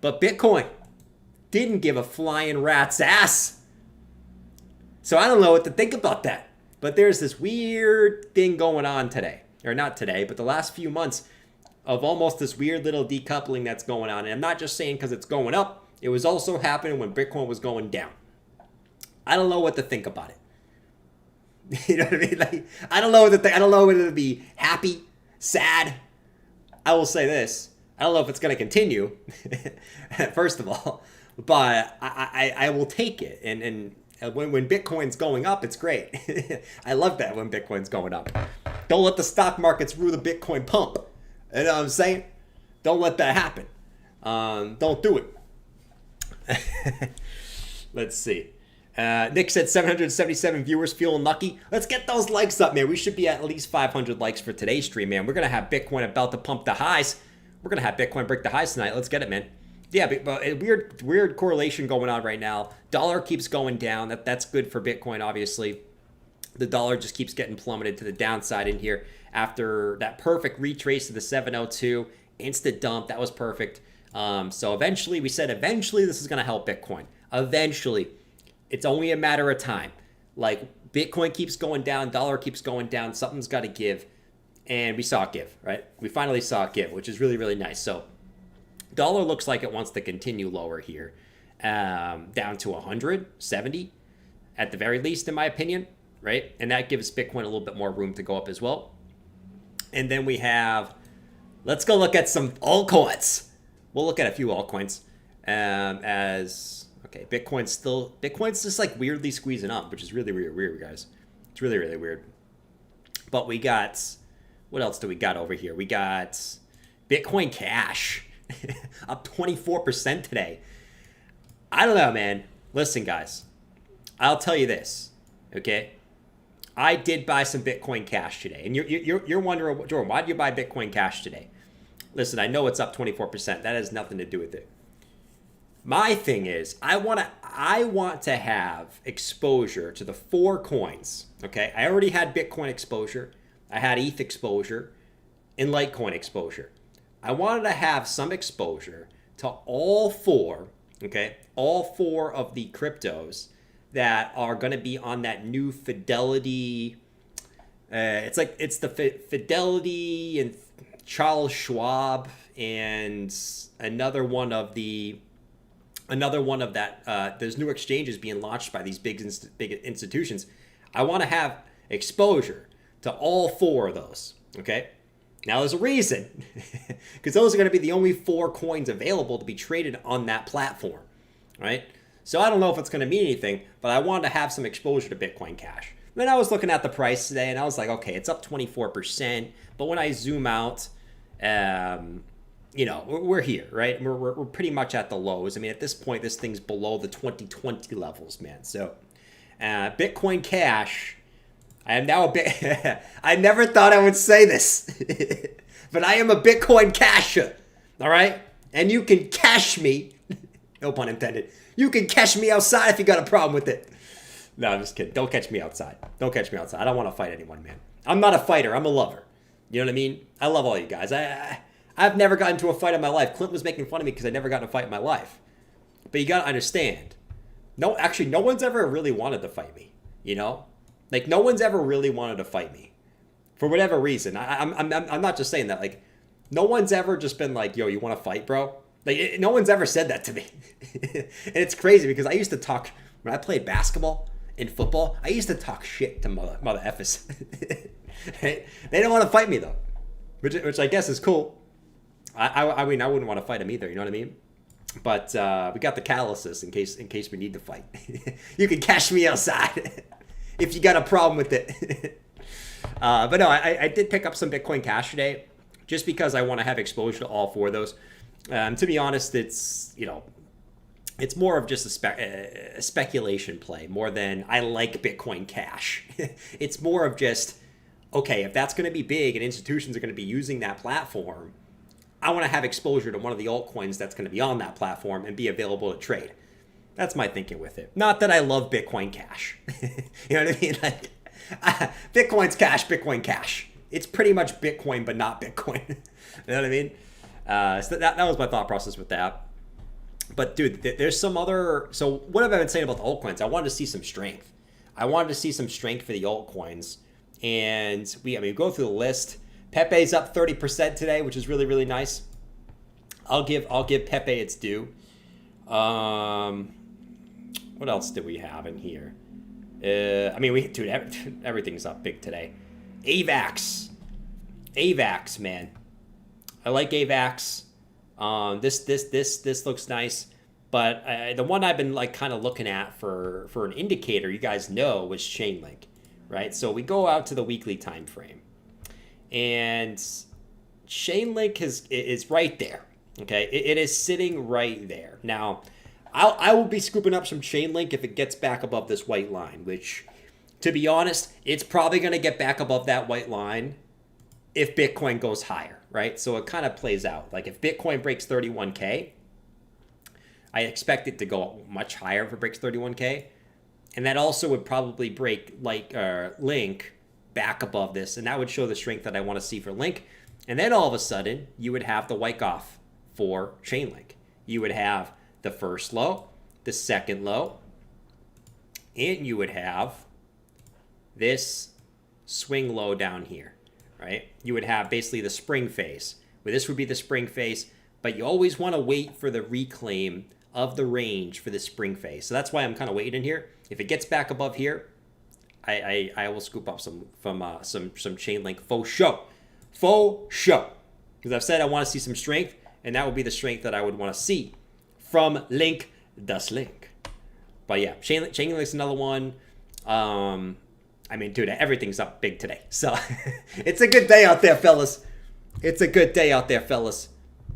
But Bitcoin didn't give a flying rat's ass. So I don't know what to think about that. But there's this weird thing going on today. Or not today, but the last few months of almost this weird little decoupling that's going on. And I'm not just saying because it's going up. It was also happening when Bitcoin was going down. I don't know what to think about it. You know what I mean? I don't know what to think. I don't know whether to be happy, sad. I will say this. I don't know if it's going to continue, first of all. But I will take it. And when Bitcoin's going up, it's great. I love that when Bitcoin's going up. Don't let the stock markets rule the Bitcoin pump. You know what I'm saying? Don't let that happen. Don't do it. Let's see. Nick said 777 viewers, feeling lucky. Let's get those likes up, man. We should be at least 500 likes for today's stream, man. We're going to have Bitcoin about to pump the highs. We're going to have Bitcoin break the highs tonight. Let's get it, man. Yeah, but a weird correlation going on right now. Dollar keeps going down. That's good for Bitcoin, obviously. The dollar just keeps getting plummeted to the downside in here after that perfect retrace to the 702. Instant dump. That was perfect. So eventually, we said eventually this is going to help Bitcoin. Eventually. It's only a matter of time. Bitcoin keeps going down. Dollar keeps going down. Something's got to give. And we saw it give, right? We finally saw it give, which is really, really nice. So dollar looks like it wants to continue lower here. Down to 170. at the very least, in my opinion, right? And that gives Bitcoin a little bit more room to go up as well. And then we have, let's go look at some altcoins. We'll look at a few altcoins okay, Bitcoin's just like weirdly squeezing up, which is really, really weird, guys. It's really, really weird. But we got, what else do we got over here? We got Bitcoin Cash up 24% today. I don't know, man. Listen, guys, I'll tell you this, okay? I did buy some Bitcoin Cash today. And you're wondering, Jordan, why did you buy Bitcoin Cash today? Listen, I know it's up 24%. That has nothing to do with it. My thing is, I want to have exposure to the 4 coins, okay? I already had Bitcoin exposure. I had ETH exposure and Litecoin exposure. I wanted to have some exposure to all 4, okay? All 4 of the cryptos that are going to be on that new Fidelity. It's the Fidelity and Charles Schwab and another one of that. There's new exchanges being launched by these big institutions. I want to have exposure to all 4 of those. Okay. Now there's a reason, because those are going to be the only 4 coins available to be traded on that platform, right? So I don't know if it's going to mean anything, but I wanted to have some exposure to Bitcoin Cash. Then I was looking at the price today, and I was like, okay, it's up 24%. But when I zoom out, we're here, right? We're pretty much at the lows. I mean, at this point, this thing's below the 2020 levels, man. So Bitcoin Cash, I am now a bit. I never thought I would say this, but I am a Bitcoin casher. All right, and you can cash me. No pun intended. You can cash me outside if you got a problem with it. No, I'm just kidding. Don't catch me outside. Don't catch me outside. I don't want to fight anyone, man. I'm not a fighter. I'm a lover. You know what I mean? I love all you guys. I've never gotten into a fight in my life. Clint was making fun of me because I never got in a fight in my life. But you got to understand. No one's ever really wanted to fight me. You know? Like, no one's ever really wanted to fight me. For whatever reason. I'm not just saying that. Like, no one's ever just been like, yo, you want to fight, bro? Like, no one's ever said that to me. And it's crazy because I used to talk, when I played basketball and football, I used to talk shit to mother effers. Right? They don't want to fight me, though. Which I guess is cool. I mean, I wouldn't want to fight them either, you know what I mean? But we got the catalysis in case we need to fight. You can cash me outside if you got a problem with it. But no, I did pick up some Bitcoin Cash today just because I want to have exposure to all 4 of those. To be honest, it's more of just a speculation play more than I like Bitcoin Cash. It's more of just, okay, if that's going to be big and institutions are going to be using that platform, I want to have exposure to one of the altcoins that's going to be on that platform and be available to trade. That's my thinking with it. Not that I love Bitcoin Cash. You know what I mean? Like, Bitcoin's cash, Bitcoin Cash. It's pretty much Bitcoin, but not Bitcoin. You know what I mean? So that was my thought process with that. But dude, there's some other. So what have I been saying about the altcoins? I wanted to see some strength. I wanted to see some strength for the altcoins, and we go through the list. Pepe's up 30% today, which is really, really nice. I'll give Pepe its due. What else do we have in here? Everything's up big today. AVAX, man. I like AVAX. This looks nice, but the one I've been like kind of looking at for an indicator, you guys know, was Chainlink, right? So we go out to the weekly time frame, and Chainlink is right there. Okay, it is sitting right there. Now, I will be scooping up some Chainlink if it gets back above this white line, which, to be honest, it's probably going to get back above that white line if Bitcoin goes higher, right? So it kind of plays out. Like if Bitcoin breaks 31K, I expect it to go much higher if it breaks 31K. And that also would probably break Link back above this. And that would show the strength that I want to see for Link. And then all of a sudden, you would have the Wyckoff for Chainlink. You would have the first low, the second low, and you would have this swing low down here, right? You would have basically the spring phase, where this would be the spring phase, but you always want to wait for the reclaim of the range for the spring phase. So that's why I'm kind of waiting here. If it gets back above here, I will scoop up some chain link faux show. Faux show. Because I've said I want to see some strength, and that would be the strength that I would want to see from Link das Link. But yeah, chain link's another one. I mean, dude, everything's up big today. So it's a good day out there, fellas. It's a good day out there, fellas.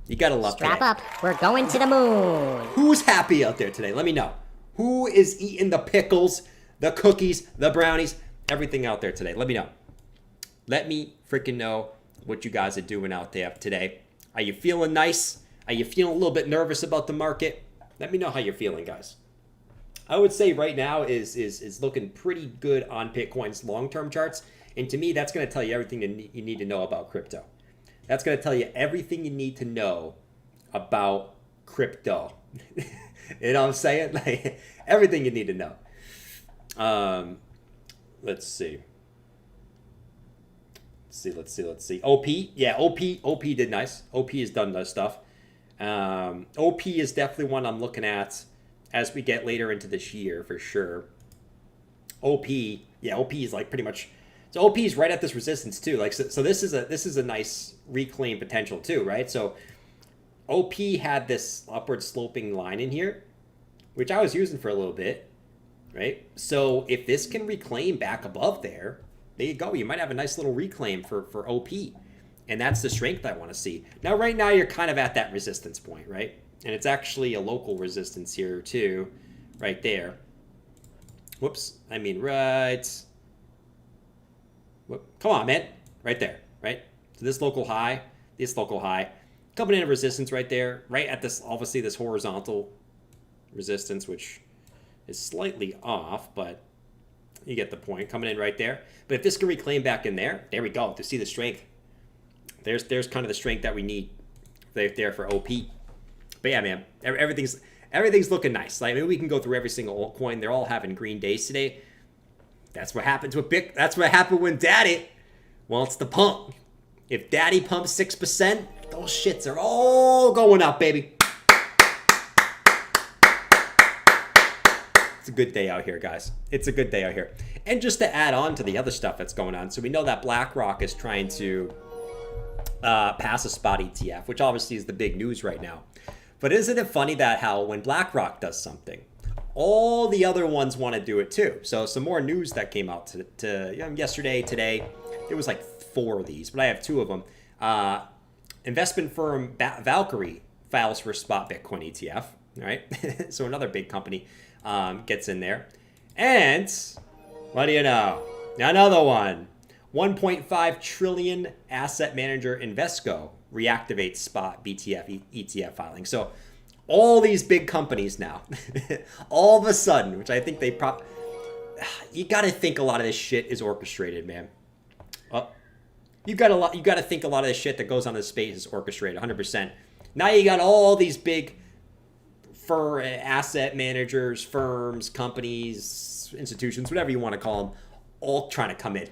You gotta love Strap today. up, we're going to the moon. Who's happy out there today? Let me know. Who is eating the pickles, the cookies, the brownies, everything out there today? Let me know. Let me freaking know what you guys are doing out there today. Are you feeling nice? Are you feeling a little bit nervous about the market? Let me know how you're feeling, guys. I would say right now is looking pretty good on Bitcoin's long-term charts. And to me, that's going to tell you everything you need to know about crypto. That's going to tell you everything you need to know about crypto. You know what I'm saying? Like, everything you need to know. Let's see. Let's see. OP. Yeah, OP did nice. OP has done nice stuff. OP is definitely one I'm looking at as we get later into this year for sure. OP is like pretty much. So OP is right at this resistance too. Like so this is a nice reclaim potential too, right? So OP had this upward sloping line in here, which I was using for a little bit, right? So if this can reclaim back above there you go. You might have a nice little reclaim for OP. And that's the strength I want to see. Now, right now, you're kind of at that resistance point, right? And it's actually a local resistance here, too, right there. Whoops. I mean, right. Whoop. Come on, man. Right there, right? So this local high, coming in a resistance right there, right at this, obviously, this horizontal resistance, which is slightly off, but you get the point. Coming in right there. But if this can reclaim back in there we go. To see the strength. There's kind of the strength that we need there for OP. But yeah, man, everything's looking nice. Like, maybe we can go through every single altcoin. They're all having green days today. That's what happens with Bitcoin. That's what happened when Daddy wants to pump. If Daddy pumps 6%, those shits are all going up, baby. It's a good day out here, guys. It's a good day out here. And just to add on to the other stuff that's going on, so we know that BlackRock is trying to pass a spot ETF, which obviously is the big news right now. But isn't it funny that how when BlackRock does something, all the other ones want to do it too? So some more news that came out yesterday, today. There was like 4 of these, but I have 2 of them. Investment firm Valkyrie files for spot Bitcoin ETF, right? So another big company gets in there. And what do you know? Another one. 1.5 trillion asset manager Invesco reactivates spot BTF ETF filing. So all these big companies now, all of a sudden, which I think you got to think a lot of this shit is orchestrated, man. You got to think a lot of this shit that goes on in this space is orchestrated, 100%. Now you got all these big asset managers, firms, companies, institutions, whatever you want to call them, all trying to come in.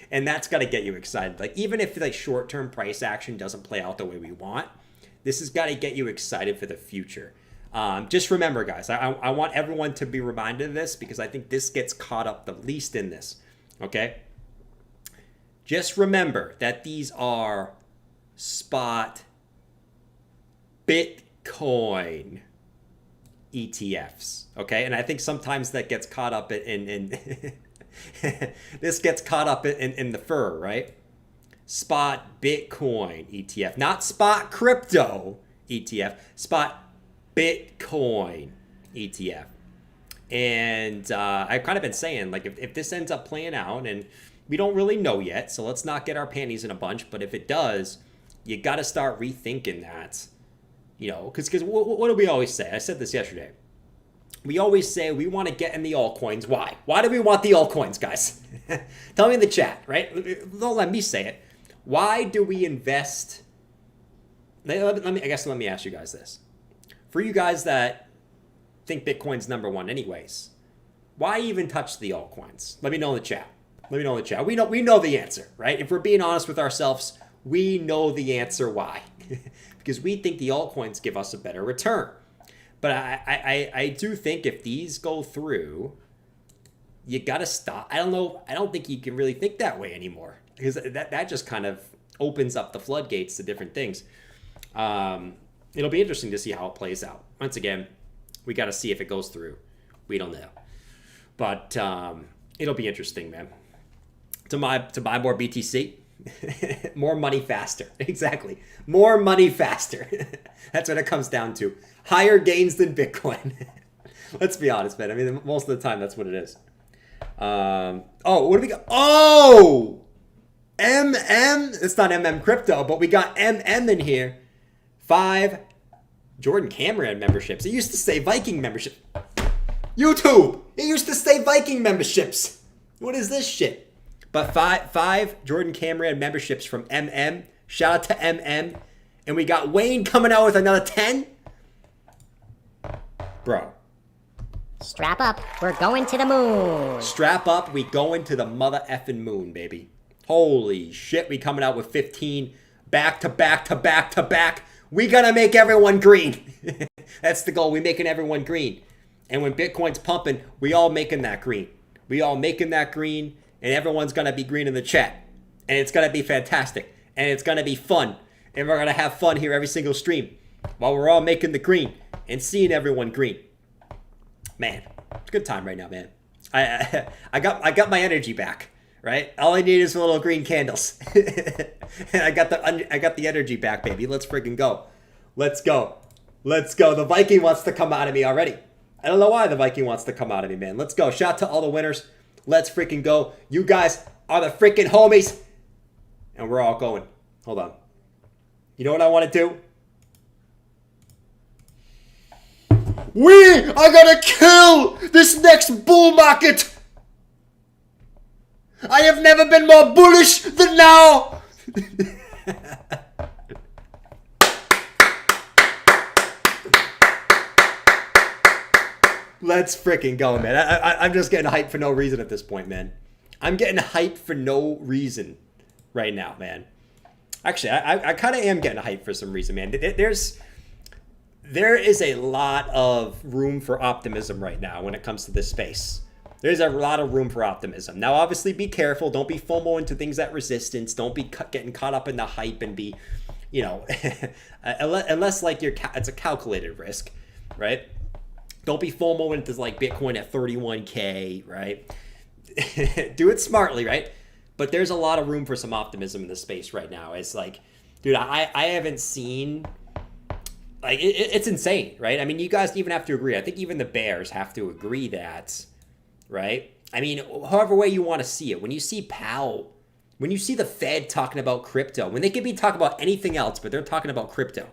And that's got to get you excited. Like, even if like short-term price action doesn't play out the way we want, this has got to get you excited for the future. Just remember, guys, I want everyone to be reminded of this, because I think this gets caught up the least in this, okay? Just remember that these are spot Bitcoin ETFs, okay? And I think sometimes that gets caught up in this gets caught up in the fur, right? Spot Bitcoin ETF, not spot crypto ETF, spot Bitcoin ETF. And I've kind of been saying, like, if this ends up playing out, and we don't really know yet, so let's not get our panties in a bunch, but if it does, you got to start rethinking that, you know, because what do we always say? I said this yesterday. We always say we want to get in the altcoins. Why? Why do we want the altcoins, guys? Tell me in the chat, right? Don't let me say it. Why do we invest? Let me ask you guys this. For you guys that think Bitcoin's number one anyways, why even touch the altcoins? Let me know in the chat. We know the answer, right? If we're being honest with ourselves, we know the answer why. Because we think the altcoins give us a better return. But I do think if these go through, you gotta stop. I don't know. I don't think you can really think that way anymore, because that just kind of opens up the floodgates to different things. It'll be interesting to see how it plays out. Once again, we got to see if it goes through. We don't know, but it'll be interesting, man. To buy more BTC, more money faster. Exactly, more money faster. That's what it comes down to. Higher gains than Bitcoin. Let's be honest, man. I mean, most of the time, that's what it is. Oh, what do we got? Oh, MM. It's not MM Crypto, but we got MM in here. 5 Jordan Camirand memberships. It used to say Viking membership. YouTube. It used to say Viking memberships. What is this shit? But five Jordan Camirand memberships from MM. Shout out to MM. And we got Wayne coming out with another 10. Bro. Strap up, we're going to the moon. Strap up, we going to the mother effing moon, baby. Holy shit, we coming out with 15 back to back to back to back. We gotta make everyone green. That's the goal. We making everyone green. And when Bitcoin's pumping, we all making that green. We all making that green, and everyone's gonna be green in the chat. And it's gonna be fantastic. And it's gonna be fun. And we're gonna have fun here every single stream while we're all making the green and seeing everyone green. Man, it's a good time right now, man. I got my energy back, right? All I need is a little green candles. And I got the energy back, baby. Let's freaking go. Let's go. Let's go. The Viking wants to come out of me already. I don't know why the Viking wants to come out of me, man. Let's go. Shout out to all the winners. Let's freaking go. You guys are the freaking homies. And we're all going. Hold on. You know what I want to do? We are gonna kill this next bull market. I have never been more bullish than now. Let's freaking go, man. I'm just getting hyped for no reason at this point, man. I'm getting hyped for no reason right now, man. Actually, I kind of am getting hyped for some reason, man. There is a lot of room for optimism right now when it comes to this space. There's a lot of room for optimism. Now, obviously, be careful. Don't be FOMO into things at resistance. Don't be getting caught up in the hype and be, you know, unless like it's a calculated risk, right? Don't be FOMO into like Bitcoin at 31K, right? Do it smartly, right? But there's a lot of room for some optimism in the space right now. It's like, dude, I haven't seen... Like, it's insane, right? I mean, you guys even have to agree. I think even the bears have to agree that, right? I mean, however way you want to see it. When you see Powell, when you see the Fed talking about crypto, when they could be talking about anything else, but they're talking about crypto.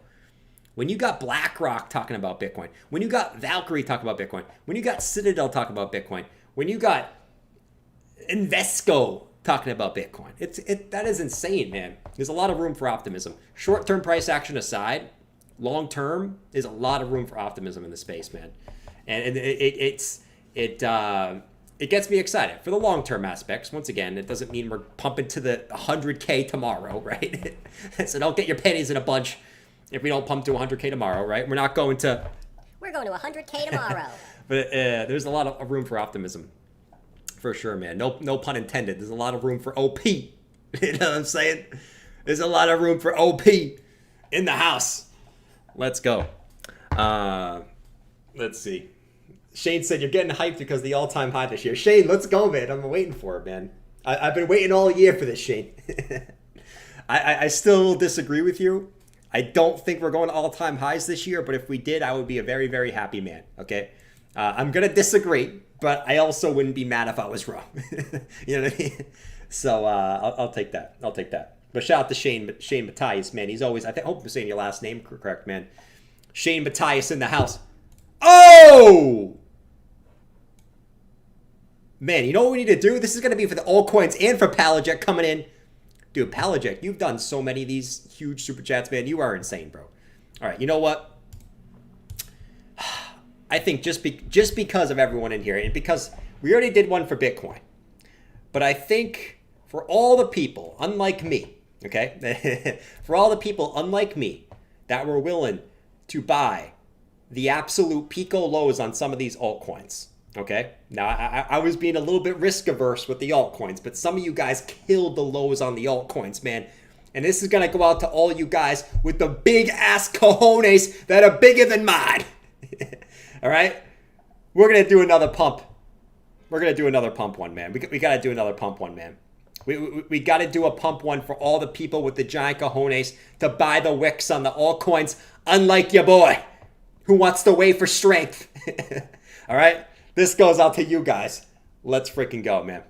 When you got BlackRock talking about Bitcoin. When you got Valkyrie talking about Bitcoin. When you got Citadel talking about Bitcoin. When you got Invesco talking about Bitcoin. That is insane, man. There's a lot of room for optimism. Short-term price action aside, long term, there's a lot of room for optimism in the space, man, and it gets me excited for the long term aspects. Once again, it doesn't mean we're pumping to the 100K tomorrow, right? So don't get your pennies in a bunch if we don't pump to 100K tomorrow, right? We're going to 100K tomorrow. But there's a lot of room for optimism, for sure, man. No pun intended. There's a lot of room for OP. You know what I'm saying? There's a lot of room for OP in the house. Let's go. Let's see. Shane said, you're getting hyped because of the all-time high this year. Shane, let's go, man. I'm waiting for it, man. I've been waiting all year for this, Shane. I still disagree with you. I don't think we're going to all-time highs this year, but if we did, I would be a very, very happy man, okay? I'm going to disagree, but I also wouldn't be mad if I was wrong. You know what I mean? So I'll take that. I'll take that. But shout out to Shane Matthias, man. He's always, I hope I'm saying your last name correct, man. Shane Matthias in the house. Oh! Man, you know what we need to do? This is going to be for the altcoins and for Palajek coming in. Dude, Palajek, you've done so many of these huge super chats, man. You are insane, bro. All right, you know what? I think just because of everyone in here, and because we already did one for Bitcoin, but I think for all the people, unlike me, okay? For all the people, unlike me, that were willing to buy the absolute pico lows on some of these altcoins. Okay, now I was being a little bit risk averse with the altcoins, but some of you guys killed the lows on the altcoins, man. And this is gonna go out to all you guys with the big ass cojones that are bigger than mine. All right, we're gonna do another pump. We're gonna do another pump one, man. We gotta do another pump one, man. We gotta do a pump one for all the people with the giant cojones to buy the wicks on the altcoins, unlike your boy, who wants to wait for strength. All right. This goes out to you guys. Let's freaking go, man.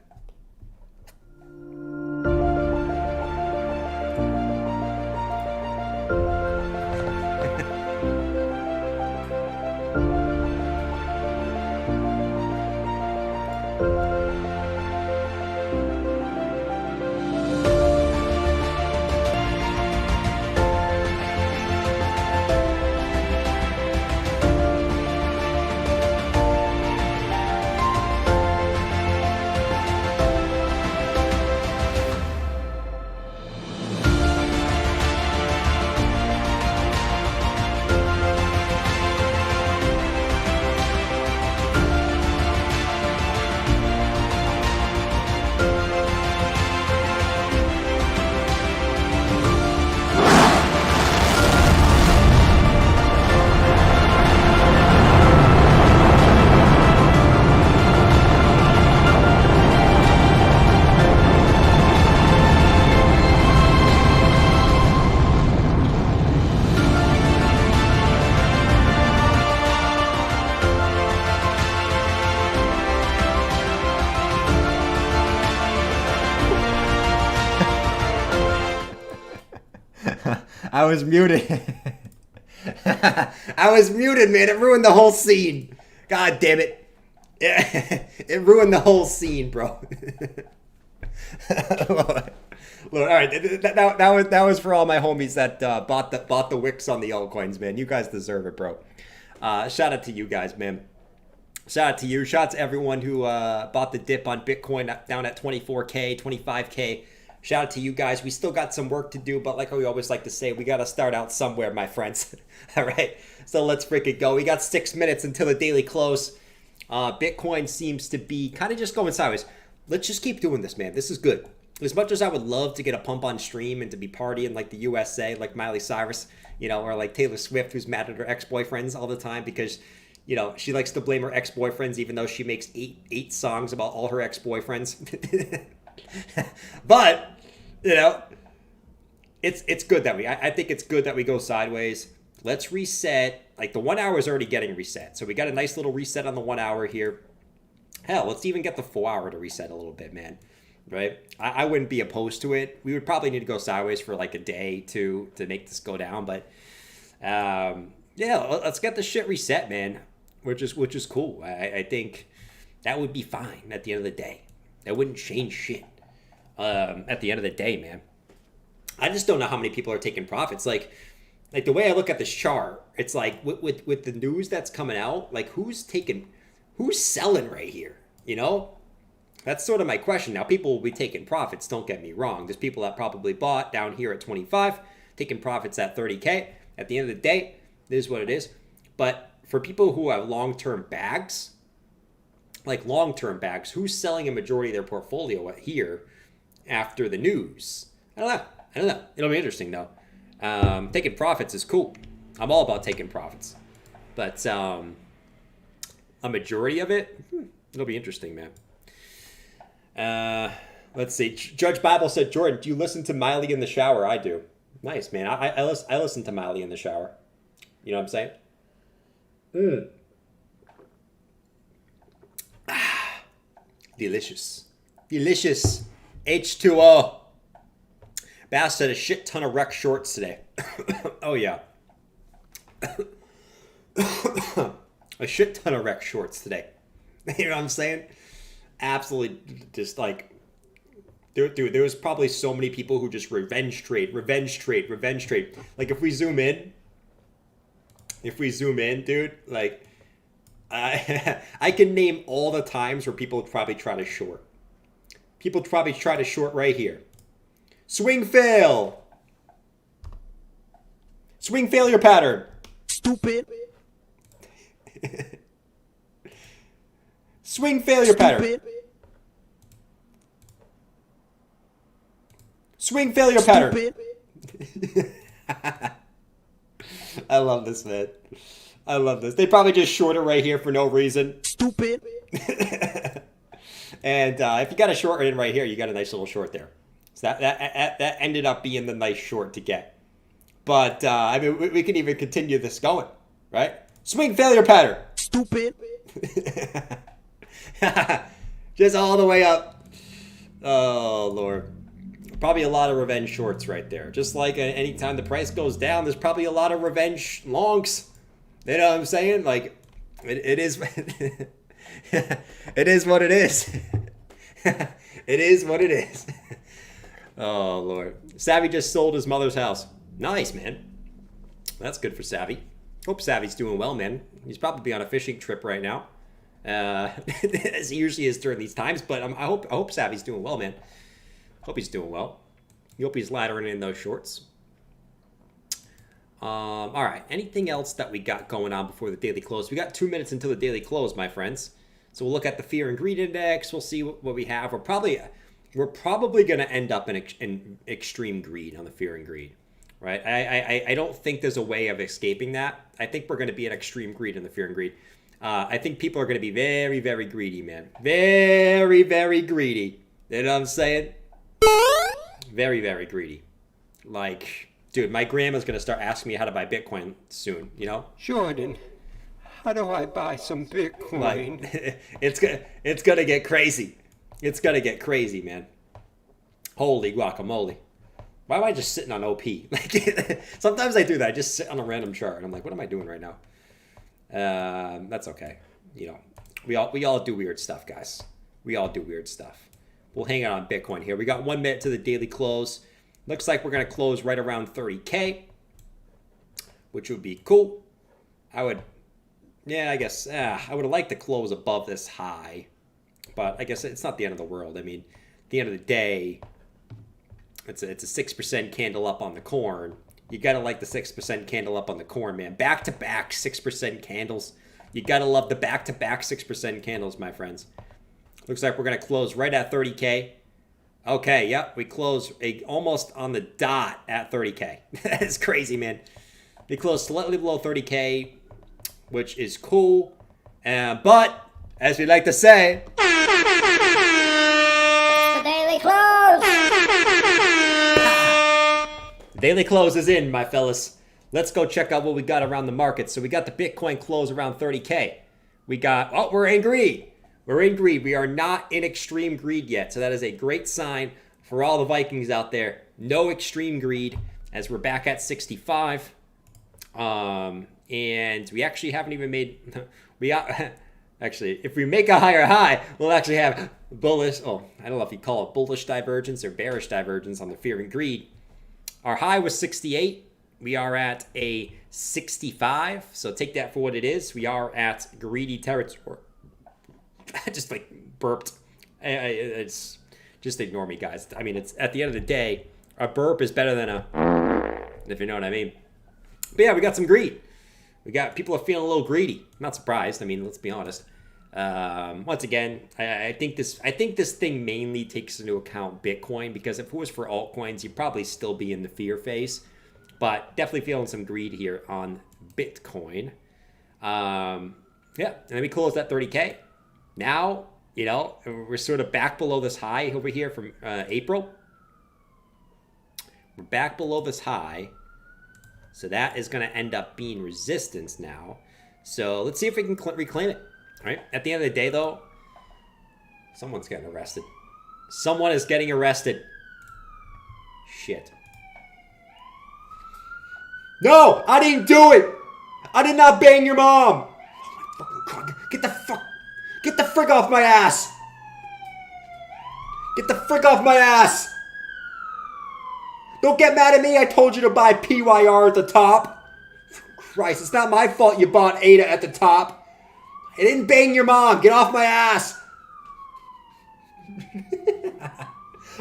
I was muted. I was muted, man. It ruined the whole scene. God damn it. It ruined the whole scene, bro. Lord. All right, that was for all my homies that bought the wicks on the altcoins, man. You guys deserve it, bro. Shout out to you guys, man. Shout out to you. Shout out to everyone who bought the dip on Bitcoin down at 24K, 25K. Shout out to you guys. We still got some work to do, but like we always like to say, we got to start out somewhere, my friends. All right, so let's freaking go. We got 6 minutes until the daily close. Bitcoin seems to be kind of just going sideways. Let's just keep doing this, man. This is good. As much as I would love to get a pump on stream and to be partying like the USA, like Miley Cyrus, you know, or like Taylor Swift, who's mad at her ex-boyfriends all the time because, you know, she likes to blame her ex-boyfriends even though she makes eight songs about all her ex-boyfriends. But, you know, it's good that I think it's good that we go sideways. Let's reset. Like the 1 hour is already getting reset. So we got a nice little reset on the 1 hour here. Hell, let's even get the 4 hour to reset a little bit, man. Right? I wouldn't be opposed to it. We would probably need to go sideways for like a day to make this go down. But yeah, let's get the shit reset, man. Which is cool. I think that would be fine at the end of the day. That wouldn't change shit at the end of the day, man. I just don't know how many people are taking profits. Like the way I look at this chart, it's like with the news that's coming out, like who's selling right here, you know? That's sort of my question. Now, people will be taking profits, don't get me wrong. There's people that probably bought down here at 25, taking profits at 30K. At the end of the day, this is what it is. But for people who have long-term bags, who's selling a majority of their portfolio here after the news? I don't know. It'll be interesting, though. Taking profits is cool. I'm all about taking profits. But a majority of it, it'll be interesting, man. Let's see. Judge Bible said, Jordan, do you listen to Miley in the shower? I do. Nice, man. I listen to Miley in the shower. You know what I'm saying? Delicious. Delicious. H2O. Bass said a shit ton of rec shorts today. Oh, yeah. A shit ton of rec shorts today. You know what I'm saying? Absolutely just like... Dude, there was probably so many people who just revenge trade. Like, if we zoom in, dude, like... I can name all the times where people would probably try to short. People would probably try to short right here. Swing fail. Swing failure pattern. Stupid. Swing failure pattern. Swing failure pattern. I love this, man. I love this. They probably just short it right here for no reason. Stupid. And if you got a short in right here, you got a nice little short there. So that ended up being the nice short to get. But, I mean, we can even continue this going, right? Swing failure pattern. Stupid. Just all the way up. Oh, Lord. Probably a lot of revenge shorts right there. Just like anytime the price goes down, there's probably a lot of revenge longs. You know what I'm saying? Like, it is... it is what it is. It is what it is. Oh, Lord. Savvy just sold his mother's house. Nice, man. That's good for Savvy. Hope Savvy's doing well, man. He's probably on a fishing trip right now. As he usually is during these times. But I hope Savvy's doing well, man. Hope he's doing well. Hope he's laddering in those shorts. All right. Anything else that we got going on before the daily close? We got 2 minutes until the daily close, my friends. So we'll look at the fear and greed index. We'll see what we have. We're probably going to end up in extreme greed on the fear and greed, right? I don't think there's a way of escaping that. I think we're going to be at extreme greed in the fear and greed. I think people are going to be very, very greedy, man. Very, very greedy. You know what I'm saying? Very, very greedy. Like, dude, my grandma's going to start asking me how to buy Bitcoin soon, you know? Jordan, how do I buy some Bitcoin? Like, it's going to get crazy. It's going to get crazy, man. Holy guacamole. Why am I just sitting on OP? Like, sometimes I do that. I just sit on a random chart, and I'm like, what am I doing right now? That's okay. You know, we all do weird stuff, guys. We all do weird stuff. We'll hang out on Bitcoin here. We got 1 minute to the daily close. Looks like we're going to close right around 30K, which would be cool. I would have liked to close above this high, but I guess it's not the end of the world. I mean, at the end of the day, it's a 6% candle up on the corn. You got to like the 6% candle up on the corn, man. Back-to-back 6% candles. You got to love the back-to-back 6% candles, my friends. Looks like we're going to close right at 30K. Okay, yep, we close almost on the dot at 30K. That is crazy, man. We closed slightly below 30K, which is cool. But, as we like to say... The daily close! The daily close is in, my fellas. Let's go check out what we got around the market. So we got the Bitcoin close around 30K. We got... Oh, we're in greed. We're in greed. We are not in extreme greed yet. So that is a great sign for all the Vikings out there. No extreme greed as we're back at 65. And we actually haven't even made... Actually, if we make a higher high, we'll actually have bullish... Oh, I don't know if you call it bullish divergence or bearish divergence on the fear and greed. Our high was 68. We are at a 65. So take that for what it is. We are at greedy territory. I just like burped. It's just ignore me, guys. I mean, it's at the end of the day, a burp is better than if you know what I mean. But yeah, we got some greed. We got people are feeling a little greedy. I'm not surprised. I mean, let's be honest. Once again, I think this thing mainly takes into account Bitcoin, because if it was for altcoins, you'd probably still be in the fear phase. But definitely feeling some greed here on Bitcoin. Yeah, and then we closed at 30K. Now, you know, we're sort of back below this high over here from April. We're back below this high. So that is going to end up being resistance now. So let's see if we can reclaim it. All right. At the end of the day, though, someone's getting arrested. Someone is getting arrested. Shit. No, I didn't do it. I did not bang your mom. Oh my fucking God. Get the frick off my ass. Get the frick off my ass. Don't get mad at me. I told you to buy PYR at the top. Christ, it's not my fault you bought ADA at the top. I didn't bang your mom. Get off my ass.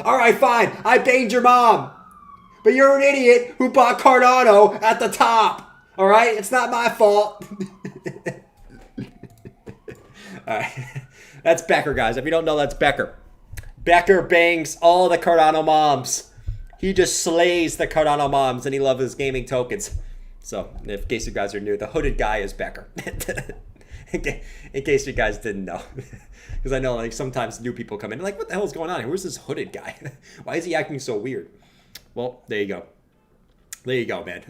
All right, fine. I banged your mom. But you're an idiot who bought Cardano at the top. All right? It's not my fault. All right. That's Becker, guys. If you don't know, that's Becker. Becker bangs all the Cardano moms. He just slays the Cardano moms, and he loves his gaming tokens. So, in case you guys are new, the hooded guy is Becker. In case you guys didn't know. Because I know like sometimes new people come in like, what the hell is going on here? Where's this hooded guy? Why is he acting so weird? Well, there you go. There you go, man.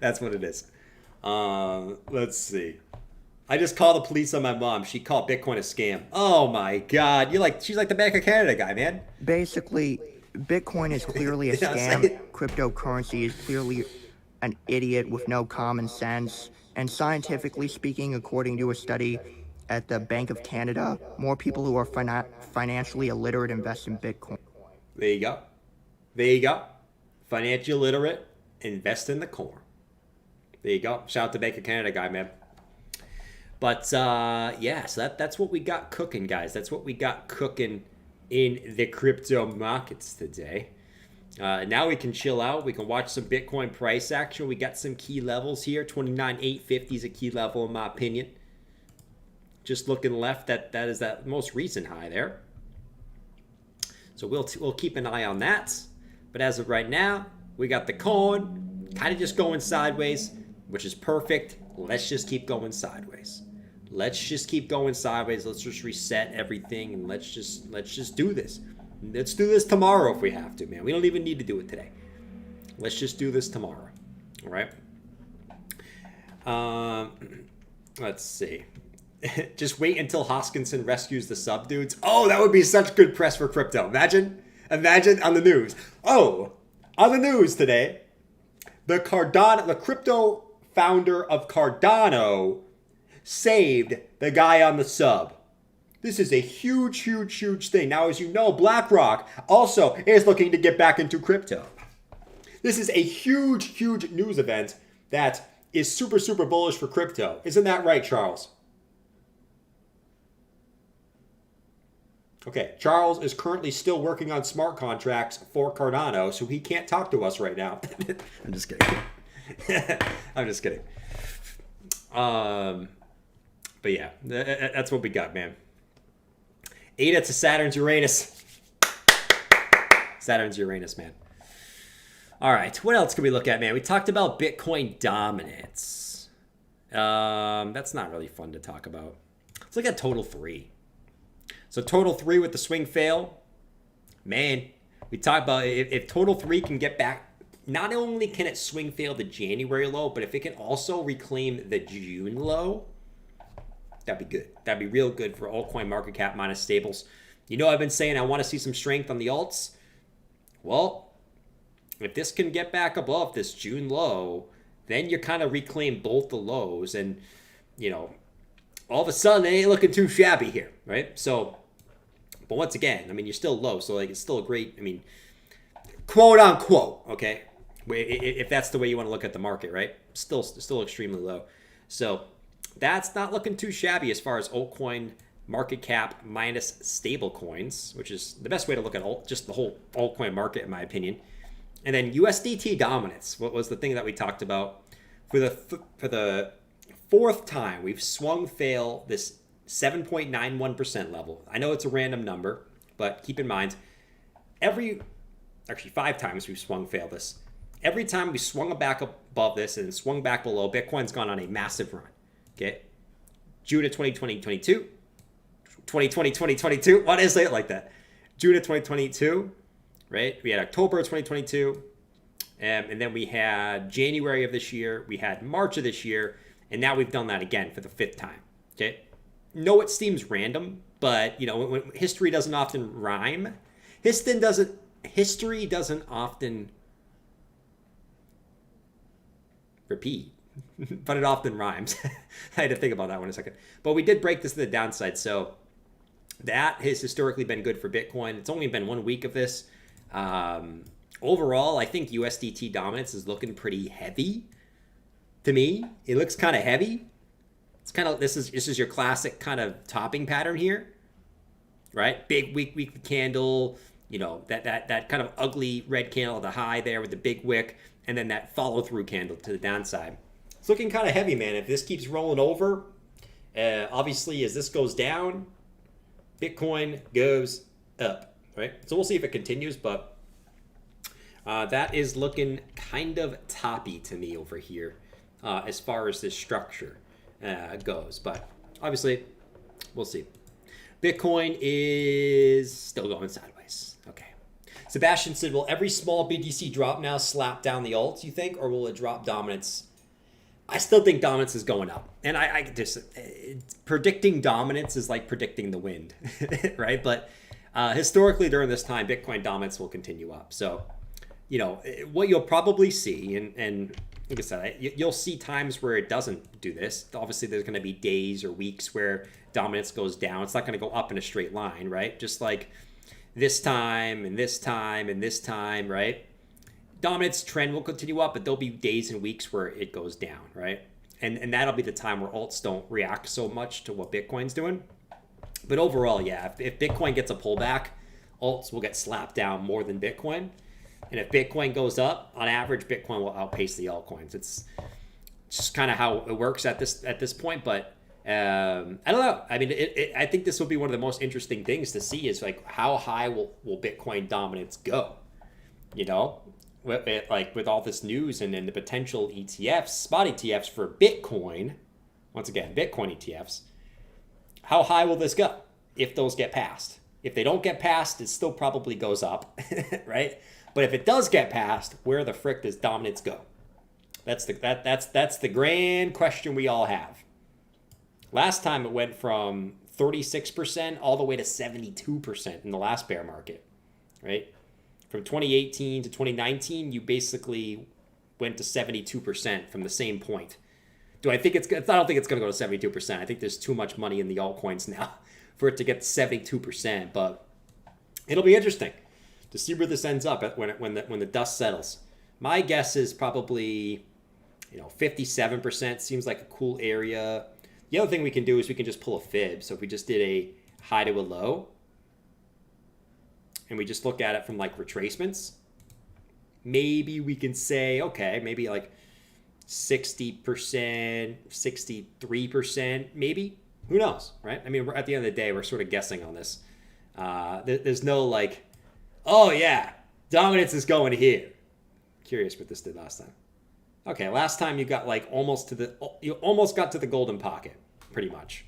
That's what it is. Let's see. I just called the police on my mom. She called Bitcoin a scam. Oh my God. She's like the Bank of Canada guy, man. Basically, Bitcoin is clearly a scam. Cryptocurrency is clearly an idiot with no common sense. And scientifically speaking, according to a study at the Bank of Canada, more people who are financially illiterate invest in Bitcoin. There you go. There you go. Financially illiterate, invest in the coin. There you go. Shout out to Bank of Canada guy, man. But yeah, so that's what we got cooking, guys. That's what we got cooking in the crypto markets today. Now we can chill out. We can watch some Bitcoin price action. We got some key levels here. 29,850 is a key level in my opinion. Just looking left, that is that most recent high there. So we'll keep an eye on that. But as of right now, we got the coin kind of just going sideways, which is perfect. Let's just keep going sideways. Let's just keep going sideways. Let's just reset everything and let's just do this. Let's do this tomorrow if we have to, man. We don't even need to do it today. Let's just do this tomorrow. All right. Let's see. Just wait until Hoskinson rescues the sub dudes. Oh, that would be such good press for crypto. Imagine on the news. Oh, on the news today, the crypto founder of Cardano saved the guy on the sub. This is a huge, huge, huge thing. Now, as you know, BlackRock also is looking to get back into crypto. This is a huge, huge news event that is super, super bullish for crypto. Isn't that right, Charles? Okay, Charles is currently still working on smart contracts for Cardano, so he can't talk to us right now. I'm just kidding. I'm just kidding. But yeah, that's what we got, man. Ada to Saturn's Uranus. Saturn's Uranus, man. All right, what else can we look at, man? We talked about Bitcoin dominance. That's not really fun to talk about. Let's look at total 3. So total 3 with the swing fail. Man, we talked about if total 3 can get back, not only can it swing fail the January low, but if it can also reclaim the June low, that'd be good. That'd be real good for altcoin market cap minus stables. You know, I've been saying I want to see some strength on the alts. Well, if this can get back above this June low, then you kind of reclaim both the lows. And, you know, all of a sudden, it ain't looking too shabby here, right? So, but once again, I mean, you're still low. So, like, it's still a great, I mean, quote unquote, okay? If that's the way you want to look at the market, right? Still extremely low. So, that's not looking too shabby as far as altcoin market cap minus stable coins, which is the best way to look at just the whole altcoin market, in my opinion. And then USDT dominance, what was the thing that we talked about? For the fourth time, we've swung fail this 7.91% level. I know it's a random number, but keep in mind, actually 5 times we've swung fail this. Every time we swung back above this and swung back below, Bitcoin's gone on a massive run. Okay, June of 2022, 2022. Why did I say it like that? June of 2022, right? We had October of 2022, and then we had January of this year. We had March of this year, and now we've done that again for the 5th time. Okay, no, it seems random, but you know, when history doesn't often rhyme. History doesn't often repeat. But it often rhymes. I had to think about that one a second. But we did break this to the downside. So that has historically been good for Bitcoin. It's only been 1 week of this. Overall, I think USDT dominance is looking pretty heavy to me. It looks kind of heavy. It's kind of, this is your classic kind of topping pattern here, right? Big weekly candle, you know, that kind of ugly red candle at the high there with the big wick, and then that follow through candle to the downside. It's looking kind of heavy, man. If this keeps rolling over Obviously, as this goes down, Bitcoin goes up, right? So we'll see if it continues, but that is looking kind of toppy to me over here as far as this structure goes. But obviously, we'll see. Bitcoin is still going sideways. Okay. Sebastian said, will every small BTC drop now slap down the alts, you think, or will it drop dominance? I still think dominance is going up. And I just, predicting dominance is like predicting the wind, right? But historically during this time, Bitcoin dominance will continue up. So, you know, what you'll probably see, and like I said, you'll see times where it doesn't do this. Obviously, there's going to be days or weeks where dominance goes down. It's not going to go up in a straight line, right? Just like this time and this time and this time, right? Dominance trend will continue up, but there'll be days and weeks where it goes down, right? And that'll be the time where alts don't react so much to what Bitcoin's doing. But overall, yeah, if Bitcoin gets a pullback, alts will get slapped down more than Bitcoin. And if Bitcoin goes up, on average, Bitcoin will outpace the altcoins. It's just kind of how it works at this point. But I don't know. I mean, I think this will be one of the most interesting things to see is like how high will Bitcoin dominance go? You know, with all this news and then the potential ETFs, spot ETFs for Bitcoin. Once again, Bitcoin ETFs. How high will this go if those get passed? If they don't get passed, it still probably goes up, right? But if it does get passed, where the frick does dominance go? That's the grand question we all have. Last time it went from 36% all the way to 72% in the last bear market, right? From 2018 to 2019, you basically went to 72% from the same point. I don't think it's going to go to 72%. I think there's too much money in the altcoins now for it to get to 72%. But it'll be interesting to see where this ends up when the dust settles. My guess is probably 57% seems like a cool area. The other thing we can do is we can just pull a fib. So if we just did a high to a low, and we just look at it from like retracements, maybe we can say, okay, maybe like 60%, 63%, maybe. Who knows, right? I mean, at the end of the day, we're sort of guessing on this. There's no like, oh yeah, dominance is going here. Curious what this did last time. Okay, last time you got like almost got to the golden pocket, pretty much.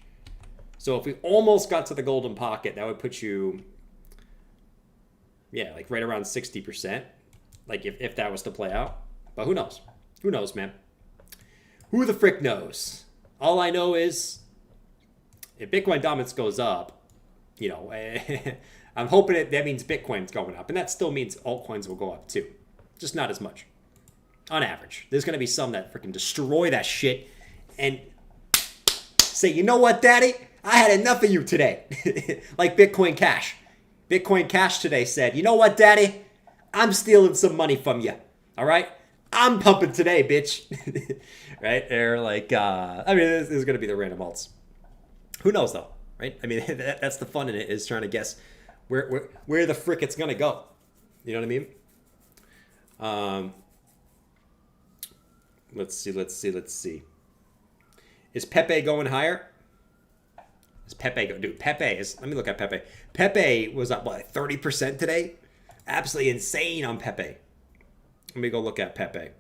So if we almost got to the golden pocket, that would put you, yeah, like right around 60%. Like if that was to play out. But who knows? Who knows, man? Who the frick knows? All I know is if Bitcoin dominance goes up, I'm hoping that means Bitcoin's going up. And that still means altcoins will go up too. Just not as much. On average. There's going to be some that freaking destroy that shit and say, you know what, daddy? I had enough of you today. Like Bitcoin Cash. Bitcoin Cash today said, you know what, daddy? I'm stealing some money from you. All right? I'm pumping today, bitch. Right? They're like, I mean, this is going to be the random alts. Who knows, though? Right? I mean, that's the fun in it, is trying to guess where the frick it's going to go. You know what I mean? Let's see. Is Pepe going higher? Is Pepe go? Dude, Pepe is. Let me look at Pepe. Pepe was up, what, 30% today? Absolutely insane on Pepe. Let me go look at Pepe.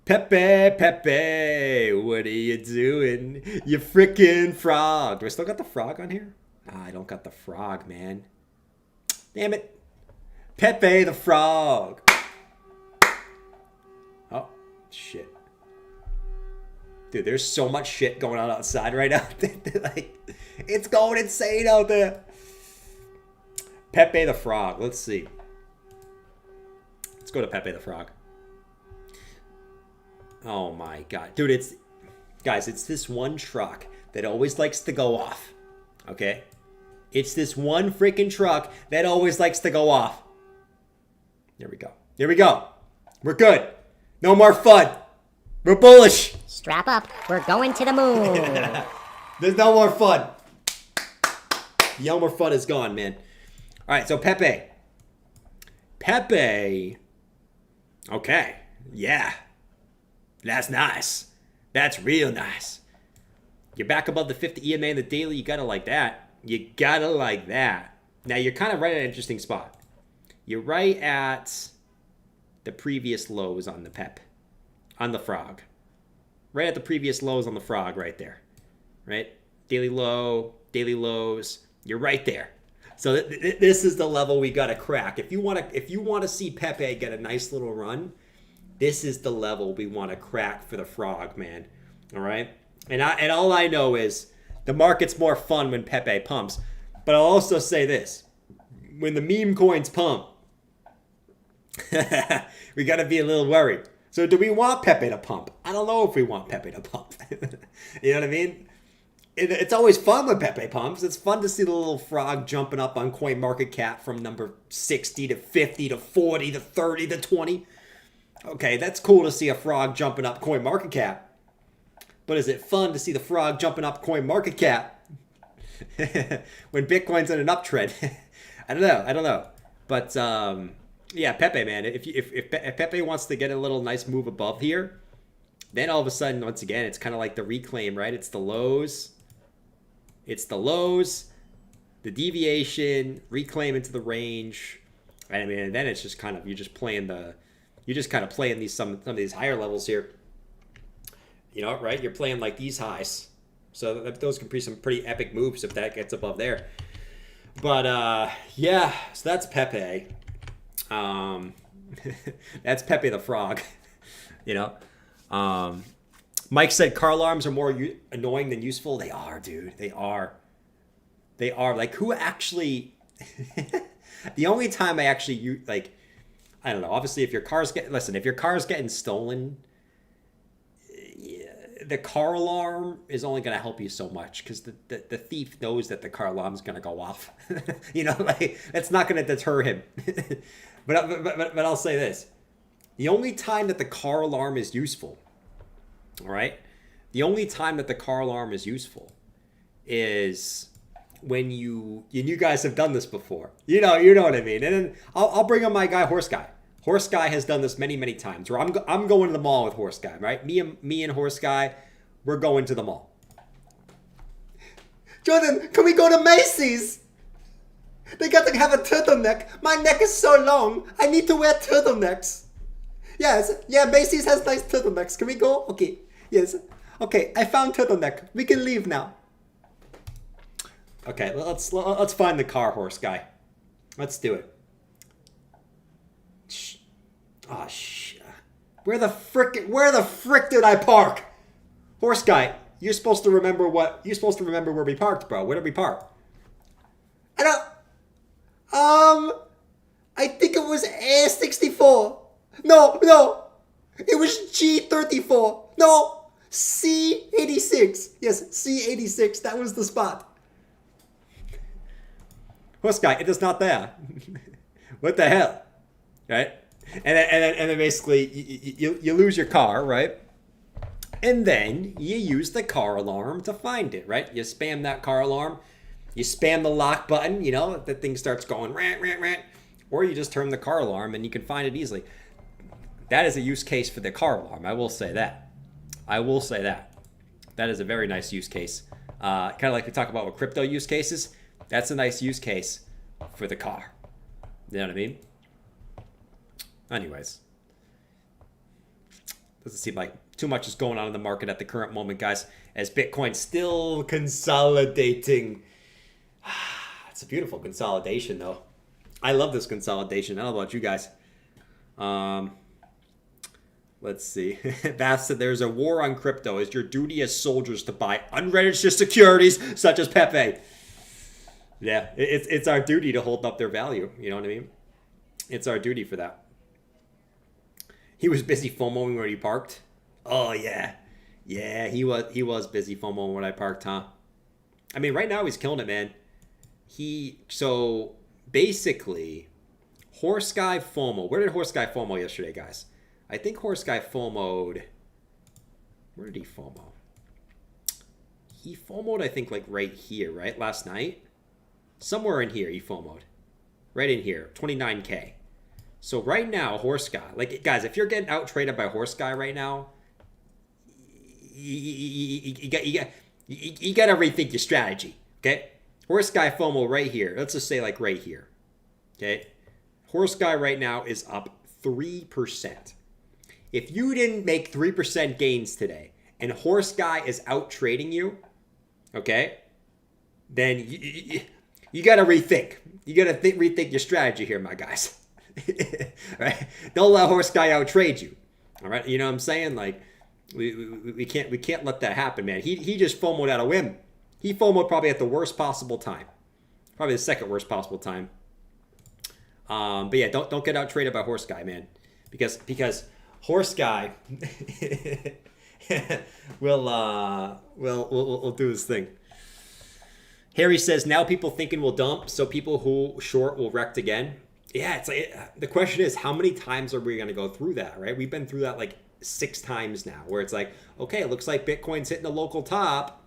Pepe, what are you doing? You freaking frog. Do I still got the frog on here? I don't got the frog, man. Damn it. Pepe the frog. Oh, shit. Dude, there's so much shit going on outside right now. Like, it's going insane out there. Pepe the frog. Let's see. Let's go to Pepe the frog. Oh my god. Dude, it's this one truck that always likes to go off. Okay? It's this one freaking truck that always likes to go off. There we go. Here we go. We're good. No more FUD. We're bullish. Strap up. We're going to the moon. There's no more FUD. The Elmer FUD is gone, man. All right, so Pepe. Okay. Yeah. That's nice. That's real nice. You're back above the 50 EMA in the daily. You gotta like that. You gotta like that. Now you're kind of right at an interesting spot. You're right at the previous lows on the PEP, on the frog. Right at the previous lows on the frog right there. Right? Daily low, daily lows. You're right there. So this is the level we got to crack. If you want to see Pepe get a nice little run, this is the level we want to crack for the frog, man. All right? And all I know is the market's more fun when Pepe pumps. But I'll also say this. When the meme coins pump, we got to be a little worried. So do we want Pepe to pump? I don't know if we want Pepe to pump. You know what I mean? It's always fun when Pepe pumps. It's fun to see the little frog jumping up on CoinMarketCap from number 60 to 50 to 40 to 30 to 20. Okay, that's cool to see a frog jumping up CoinMarketCap. But is it fun to see the frog jumping up CoinMarketCap when Bitcoin's in an uptrend? I don't know. But yeah, Pepe, man. If Pepe wants to get a little nice move above here, then all of a sudden, once again, it's kind of like the reclaim, right? It's the lows. It's the lows, the deviation, reclaim into the range. I mean, and then it's just kind of you're just kind of playing these some of these higher levels here. You know, right? You're playing like these highs, so those can be some pretty epic moves if that gets above there. But yeah, so that's Pepe. That's Pepe the Frog. You know. Mike said car alarms are more annoying than useful. They are, dude. They are. They are. Like, who actually... The only time I actually, like, I don't know. Obviously, if your car's getting stolen, the car alarm is only going to help you so much because the thief knows that the car alarm is going to go off. You know, like, it's not going to deter him. But I'll say this. The only time that the car alarm is useful, all right? The only time that the car alarm is useful is when you guys have done this before. You know what I mean. And then I'll bring on my guy Horse Guy. Horse Guy has done this many times. Where I'm going to the mall with Horse Guy, right? Me and Horse Guy, we're going to the mall. Jordan, can we go to Macy's? They got to have a turtleneck. My neck is so long. I need to wear turtlenecks. Yes, yeah, Macy's has nice turtlenecks. Can we go? Okay, yes. Okay, I found turtleneck. We can leave now. Okay, let's find the car, Horse Guy. Let's do it. Shh. Oh, shit. Where the frick did I park? Horse Guy, you're supposed to remember where we parked, bro. Where did we park? I think it was A64. No. It was G34. No. C86. Yes, C86. That was the spot. Horse Guy, it is not there. What the hell? Right? And then basically you lose your car, right? And then you use the car alarm to find it, right? You spam that car alarm. You spam the lock button, you know, the thing starts going rant. Or you just turn the car alarm and you can find it easily. That is a use case for the car alarm. I will say that. That is a very nice use case. Kind of like we talk about with crypto use cases. That's a nice use case for the car. You know what I mean? Anyways. Doesn't seem like too much is going on in the market at the current moment, guys. As Bitcoin's still consolidating. It's a beautiful consolidation, though. I love this consolidation. I don't know about you guys. Let's see. Bath said there's a war on crypto. It's your duty as soldiers to buy unregistered securities such as Pepe. Yeah, it's our duty to hold up their value. You know what I mean? It's our duty for that. He was busy FOMOing where he parked. Oh, yeah. Yeah, he was busy FOMOing when I parked, huh? I mean, right now he's killing it, man. So basically, Horse Guy FOMO. Where did Horse Guy FOMO yesterday, guys? I think Horse Guy FOMO'd. Where did he FOMO? He FOMO'd, I think, like right here, right? Last night? Somewhere in here he FOMO'd. Right in here. 29K. So right now, Horse Guy. Like, guys, if you're getting out traded by Horse Guy right now, You got to rethink your strategy, okay? Horse guy FOMO right here. Let's just say like right here, okay? Horse guy right now is up 3%. If you didn't make 3% gains today and horse guy is out trading you, okay, then you got to rethink. You got to rethink your strategy here, my guys. Right? Don't let horse guy out trade you. All right, you know what I'm saying? Like we can't let that happen, man. He just FOMO'd out a whim. He FOMO'd probably at the worst possible time, probably the second worst possible time. But yeah, don't get out traded by horse guy, man, because horse guy will do his thing. Harry says now people thinking we'll dump, so people who short will wreck again. Yeah, it's like the question is how many times are we going to go through that, right? We've been through that like 6 times now, where it's like, okay, it looks like Bitcoin's hitting the local top.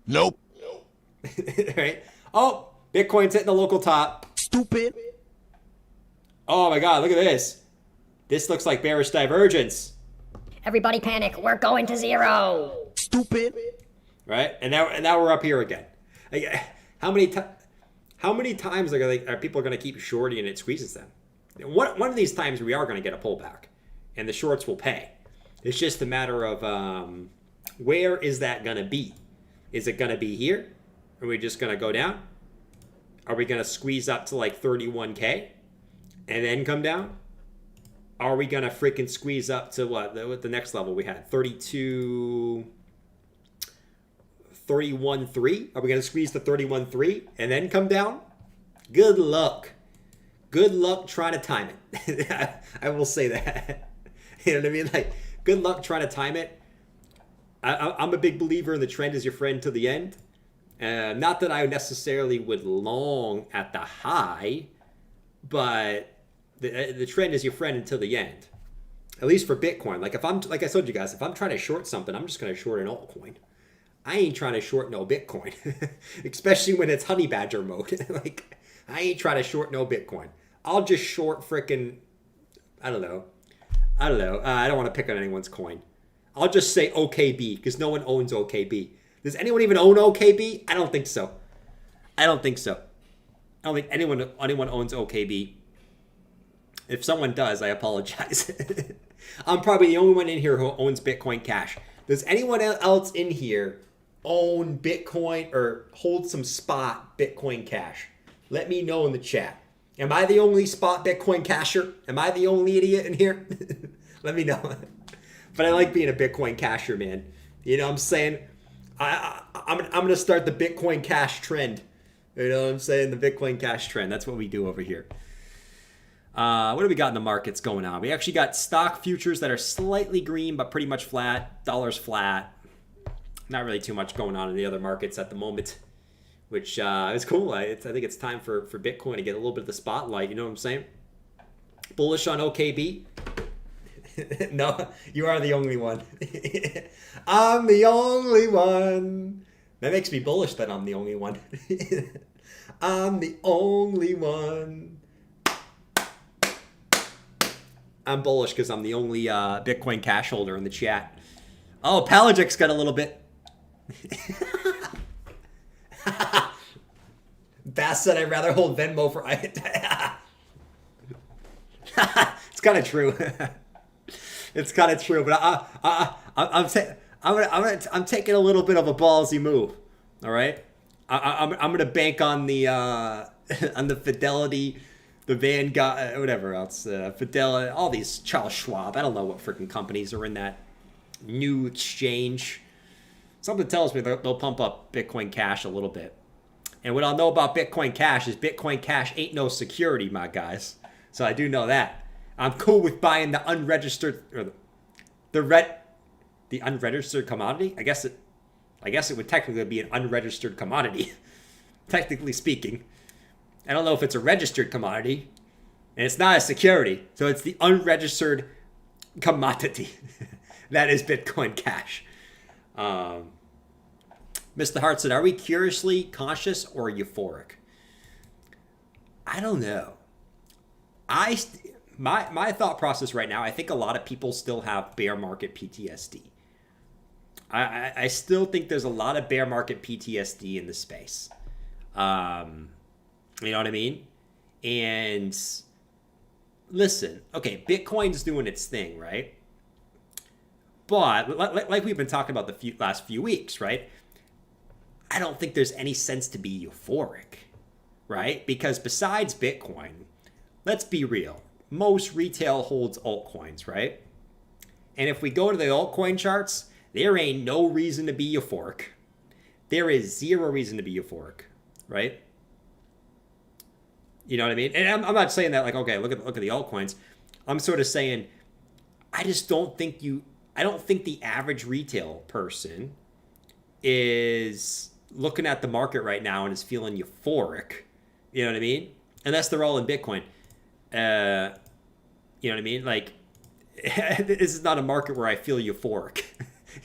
Nope. Right? Oh, Bitcoin's hitting the local top. Stupid. Oh my God, look at this. This looks like bearish divergence. Everybody panic, we're going to 0. Stupid. Right? And now we're up here again. Like, how many times are people going to keep shorting and it squeezes them? One of these times we are going to get a pullback and the shorts will pay. It's just a matter of where is that going to be? Is it going to be here? Are we just going to go down? Are we going to squeeze up to like 31K and then come down? Are we going to freaking squeeze up to what the next level we had? 31.3? Are we going to squeeze to 31.3 and then come down? Good luck. Good luck trying to time it. I will say that. You know what I mean? Like, good luck trying to time it. I'm a big believer in the trend is your friend to the end. Not that I necessarily would long at the high, but the trend is your friend until the end. At least for Bitcoin. Like I told you guys, if I'm trying to short something, I'm just going to short an altcoin. I ain't trying to short no Bitcoin, especially when it's honey badger mode. Like, I ain't trying to short no Bitcoin. I'll just short frickin', I don't know. I don't want to pick on anyone's coin. I'll just say OKB because no one owns OKB. Does anyone even own OKB? I don't think so. I don't think anyone owns OKB. If someone does, I apologize. I'm probably the only one in here who owns Bitcoin Cash. Does anyone else in here own Bitcoin or hold some spot Bitcoin Cash? Let me know in the chat. Am I the only spot Bitcoin casher? Am I the only idiot in here? Let me know. But I like being a Bitcoin casher, man. You know what I'm saying? I'm going to start the Bitcoin Cash trend. You know what I'm saying? The Bitcoin Cash trend. That's what we do over here. What do we got in the markets going on? We actually got stock futures that are slightly green, but pretty much flat. Dollar's flat. Not really too much going on in the other markets at the moment, which is cool. I think it's time for Bitcoin to get a little bit of the spotlight. You know what I'm saying? Bullish on OKB? No, you are the only one. I'm the only one. That makes me bullish that I'm the only one. I'm the only one. I'm bullish because I'm the only Bitcoin Cash holder in the chat. Oh, Palagic's got a little bit. Bass said I'd rather hold Venmo for... It's kind of true. It's kind of true, but I'm taking a little bit of a ballsy move. All right, I'm gonna bank on the on the Fidelity, the Vanguard, whatever else, Fidelity, all these Charles Schwab. I don't know what freaking companies are in that new exchange. Something tells me they'll pump up Bitcoin Cash a little bit. And what I'll know about Bitcoin Cash is Bitcoin Cash ain't no security, my guys. So I do know that. I'm cool with buying the unregistered, or the unregistered commodity. I guess it would technically be an unregistered commodity, technically speaking. I don't know if it's a registered commodity, and it's not a security. So it's the unregistered commodity. That is Bitcoin Cash. Mr. Hart said, are we curiously conscious or euphoric? I don't know. My thought process right now, I think a lot of people still have bear market PTSD. I still think there's a lot of bear market PTSD in the space. You know what I mean? And listen, okay, Bitcoin's doing its thing, right? But like we've been talking about the last few weeks, right? I don't think there's any sense to be euphoric, right? Because besides Bitcoin, let's be real, most retail holds altcoins, right? And if we go to the altcoin charts, there ain't no reason to be euphoric. There is zero reason to be euphoric, right? You know what I mean? And I'm not saying that like, okay, look at the altcoins. I'm sort of saying, I don't think the average retail person is looking at the market right now and is feeling euphoric. You know what I mean? Unless they're all in Bitcoin. You know what I mean? Like, this is not a market where I feel euphoric.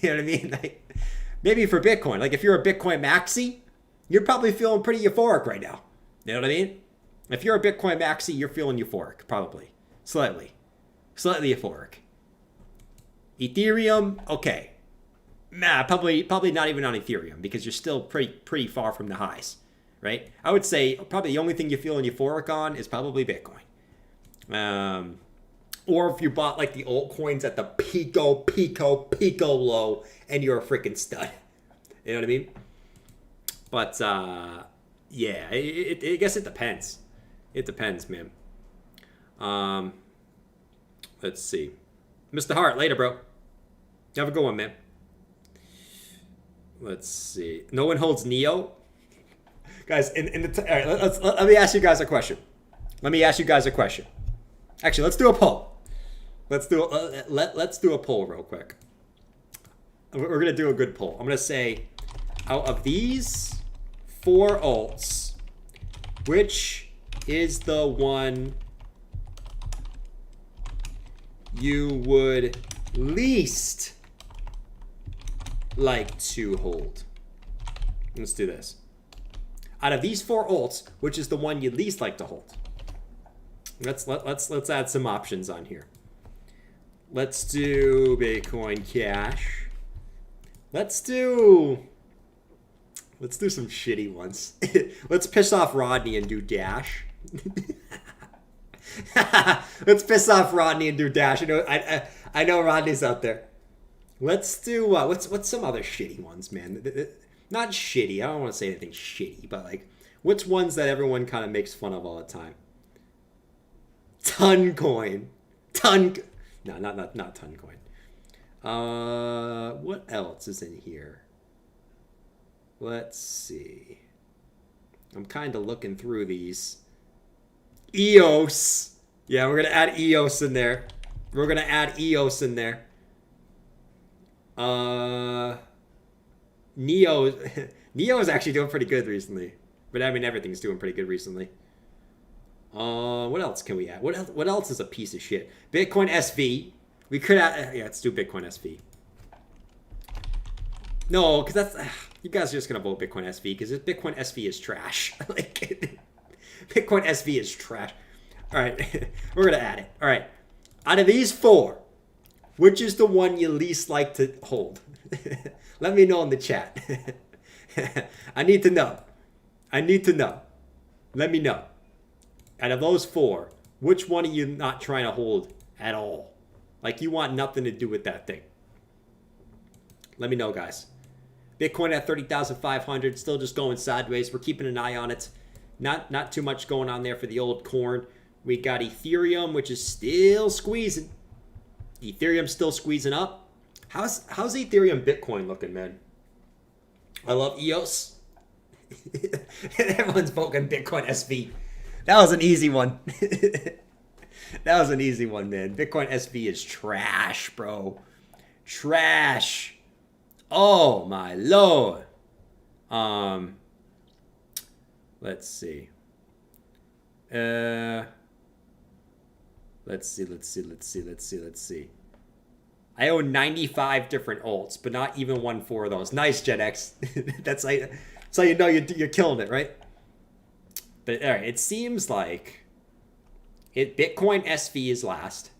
You know what I mean? Like, maybe for Bitcoin. Like, if you're a Bitcoin maxi, you're probably feeling pretty euphoric right now. You know what I mean? If you're a Bitcoin maxi, you're feeling euphoric, probably. Slightly euphoric. Ethereum, okay. Nah, probably not even on Ethereum because you're still pretty far from the highs, right? I would say probably the only thing you're feeling euphoric on is probably Bitcoin. Or if you bought like the altcoins at the pico low and you're a freaking stud. You know what I mean? But yeah, I guess it depends. It depends, man. Let's see. Mr. Hart, later, bro. Have a good one, man. Let's see. No one holds Neo? Guys, all right, let me ask you guys a question. Actually, let's do a poll. Let's do a poll real quick. We're gonna do a good poll. I'm gonna say, out of these 4 alts, which is the one you would least like to hold? Let's do this. Out of these 4 alts, which is the one you least like to hold? Let's add some options on here. Let's do Bitcoin Cash. Let's do some shitty ones. Let's piss off Rodney and do Dash. Let's piss off Rodney and do Dash. I know Rodney's out there. Let's do what's some other shitty ones, man? Not shitty. I don't want to say anything shitty, but like, what's ones that everyone kind of makes fun of all the time? Toncoin. No, not Toncoin. What else is in here? Let's see. I'm kind of looking through these. EOS. Yeah, we're gonna add EOS in there. Neo is actually doing pretty good recently. But I mean, everything's doing pretty good recently. What else can we add? What else is a piece of shit? Bitcoin SV. We could add. Yeah, let's do Bitcoin SV. No, because that's you guys are just gonna vote Bitcoin SV because Bitcoin SV is trash. Like, Bitcoin SV is trash. All right, we're gonna add it. All right, out of these 4, which is the one you least like to hold? Let me know in the chat. I need to know. Let me know. Out of those 4, which one are you not trying to hold at all? Like, you want nothing to do with that thing. Let me know, guys. Bitcoin at 30,500, still just going sideways. We're keeping an eye on it. Not too much going on there for the old corn. We got Ethereum, which is still squeezing. Ethereum's still squeezing up. How's Ethereum Bitcoin looking, man? I love EOS. Everyone's voting Bitcoin SV. That was an easy one. That was an easy one, man. Bitcoin SV is trash, bro. Trash. Oh my lord. Let's see. Let's see. I own 95 different alts, but not even 1 for those. Nice, Gen X. That's how you know you're killing it, right? But all right, it seems like Bitcoin SV is last.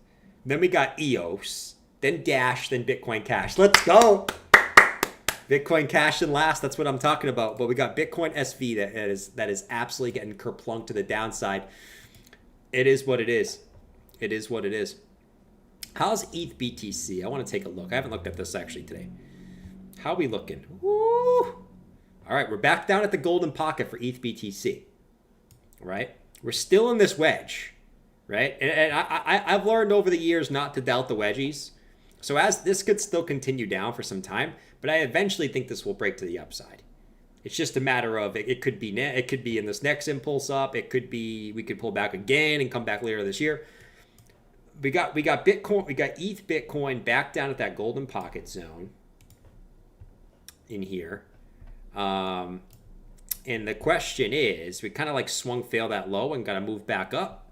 Then we got EOS, then Dash, then Bitcoin Cash. Let's go. Bitcoin Cash and last. That's what I'm talking about. But we got Bitcoin SV that is absolutely getting kerplunked to the downside. It is what it is. It is what it is. How's ETH BTC? I want to take a look. I haven't looked at this actually today. How are we looking? Woo! All right, we're back down at the golden pocket for ETH BTC. Right? We're still in this wedge. Right? And I've learned over the years not to doubt the wedgies. So as this could still continue down for some time, but I eventually think this will break to the upside. It's just a matter of it could be in this next impulse up. It could be we could pull back again and come back later this year. We got Bitcoin, we got ETH Bitcoin back down at that golden pocket zone in here. And the question is, we kind of like swung fail that low and got to move back up.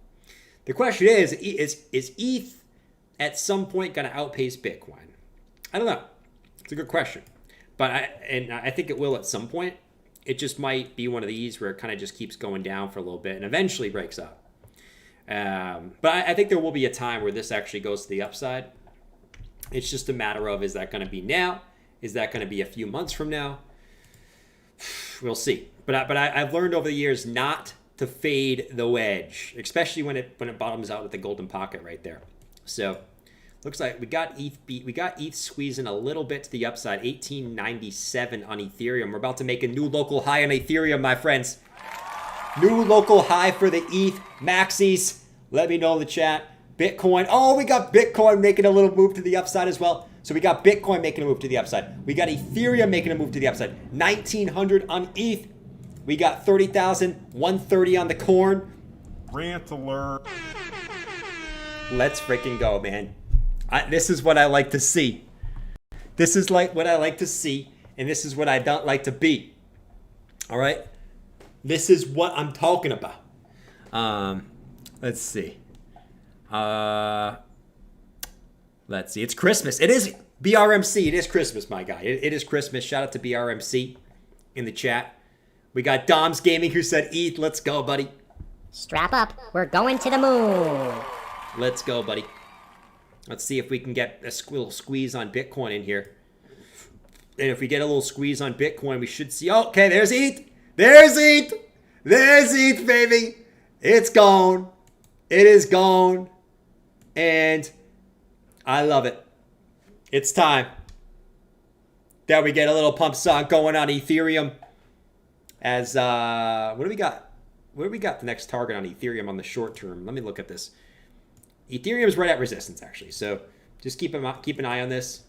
The question is ETH at some point going to outpace Bitcoin? I don't know. It's a good question. But I think it will at some point. It just might be one of these where it kind of just keeps going down for a little bit and eventually breaks up. But I think there will be a time where this actually goes to the upside. It's just a matter of, is that going to be now? Is that going to be a few months from now? We'll see. But I've learned over the years not to fade the wedge, especially when it bottoms out at the golden pocket right there. So looks like we got ETH squeezing a little bit to the upside, 1897 on Ethereum. We're about to make a new local high on Ethereum, my friends. New local high for the ETH maxis. Let me know in the chat. Bitcoin. Oh, we got Bitcoin making a little move to the upside as well. So we got Bitcoin making a move to the upside. We got Ethereum making a move to the upside. 1900 on ETH. We got 30,000, 130 on the corn. Rant alert. Let's freaking go, man. This is what I like to see. This is like what I like to see, and this is what I don't like to be. All right? This is what I'm talking about. Let's see. Let's see. It's Christmas. It is BRMC. It is Christmas, my guy. It is Christmas. Shout out to BRMC in the chat. We got Dom's Gaming who said, ETH, let's go, buddy. Strap up. We're going to the moon. Let's go, buddy. Let's see if we can get a little squeeze on Bitcoin in here. And if we get a little squeeze on Bitcoin, we should see. Oh, okay, there's ETH. There's ETH. There's ETH, baby. It's gone. It is gone. And I love it. It's time that we get a little pump song going on Ethereum. As, what do we got? Where do we got the next target on Ethereum on the short term? Let me look at this. Ethereum is right at resistance, actually. So just keep an eye on this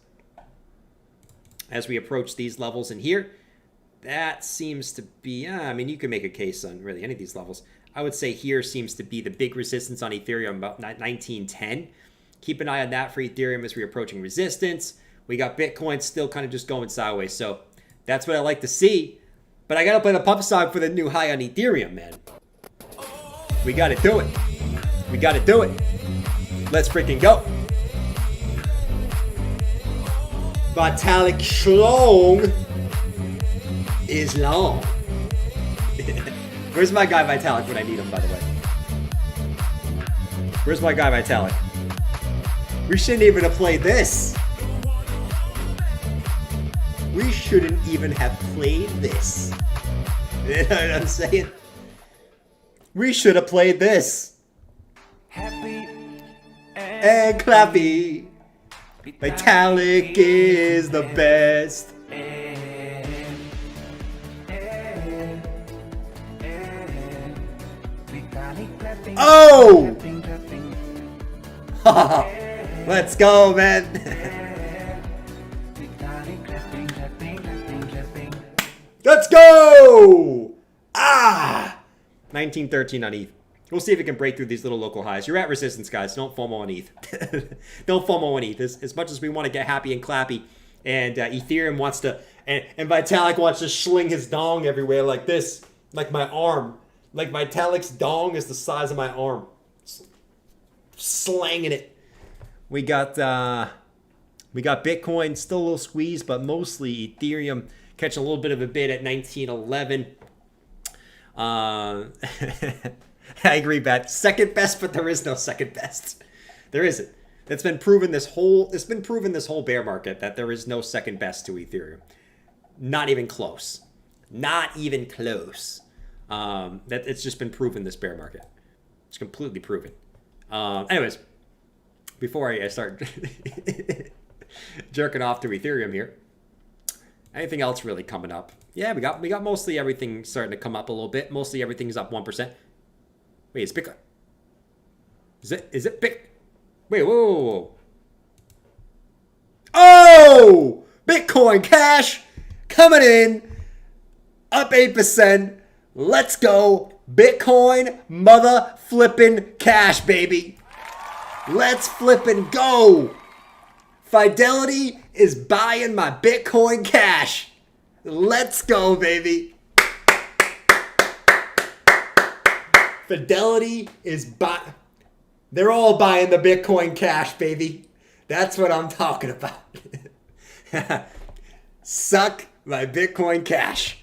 as we approach these levels in here. That seems to be, I mean, you can make a case on really any of these levels. I would say here seems to be the big resistance on Ethereum, about 1910. Keep an eye on that for Ethereum as we're approaching resistance. We got Bitcoin still kind of just going sideways. So that's what I like to see. But I got to play the pump song for the new high on Ethereum, man. We got to do it. We got to do it. Let's freaking go. Vitalik Schlong is long. Where's my guy Vitalik when I need him, by the way? Where's my guy Vitalik? We shouldn't even have played this. We shouldn't even have played this. You know what I'm saying? We should have played this. Happy and clappy. Vitalik is the best. Oh! Let's go, man. Let's go! 1913 on ETH. We'll see if it can break through these little local highs. You're at resistance, guys. Don't FOMO on ETH. Don't FOMO on ETH. As much as we want to get happy and clappy, and Ethereum wants to, and Vitalik wants to sling his dong everywhere like this, like my arm. Like Vitalik's dong is the size of my arm. Slanging it. We got Bitcoin, still a little squeeze, but mostly Ethereum catching a little bit of a bid at 1911. I agree, Bat. Second best, but there is no second best. There isn't. It's been proven this whole bear market that there is no second best to Ethereum. Not even close. Not even close. That it's just been proven this bear market. It's completely proven. Anyways, before I start jerking off to Ethereum here, anything else really coming up? Yeah, we got mostly everything starting to come up a little bit. Mostly everything's up 1%. Wait, is Bitcoin? Is it big? Wait, whoa. Oh! Bitcoin Cash coming in up 8%. Let's go. Bitcoin mother flippin' cash, baby. Let's flippin' go. Fidelity is buying my Bitcoin Cash. Let's go, baby. Fidelity is they're all buying the Bitcoin Cash, baby. That's what I'm talking about. Suck my Bitcoin Cash.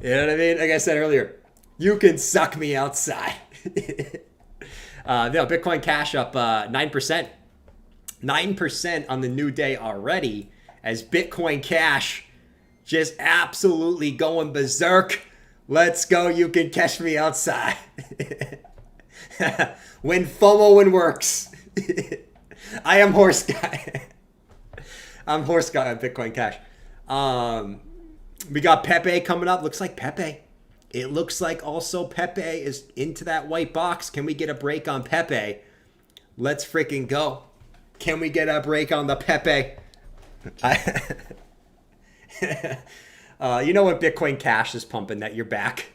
You know what I mean? Like I said earlier, you can suck me outside. No, Bitcoin Cash up 9%. 9% on the new day already as Bitcoin Cash just absolutely going berserk. Let's go. You can catch me outside. When FOMO works. I am Horse Guy. I'm Horse Guy on Bitcoin Cash. We got Pepe coming up. Looks like Pepe. It looks like also Pepe is into that white box. Can we get a break on Pepe? Let's freaking go. Can we get a break on the Pepe? You know when Bitcoin Cash is pumping that you're back.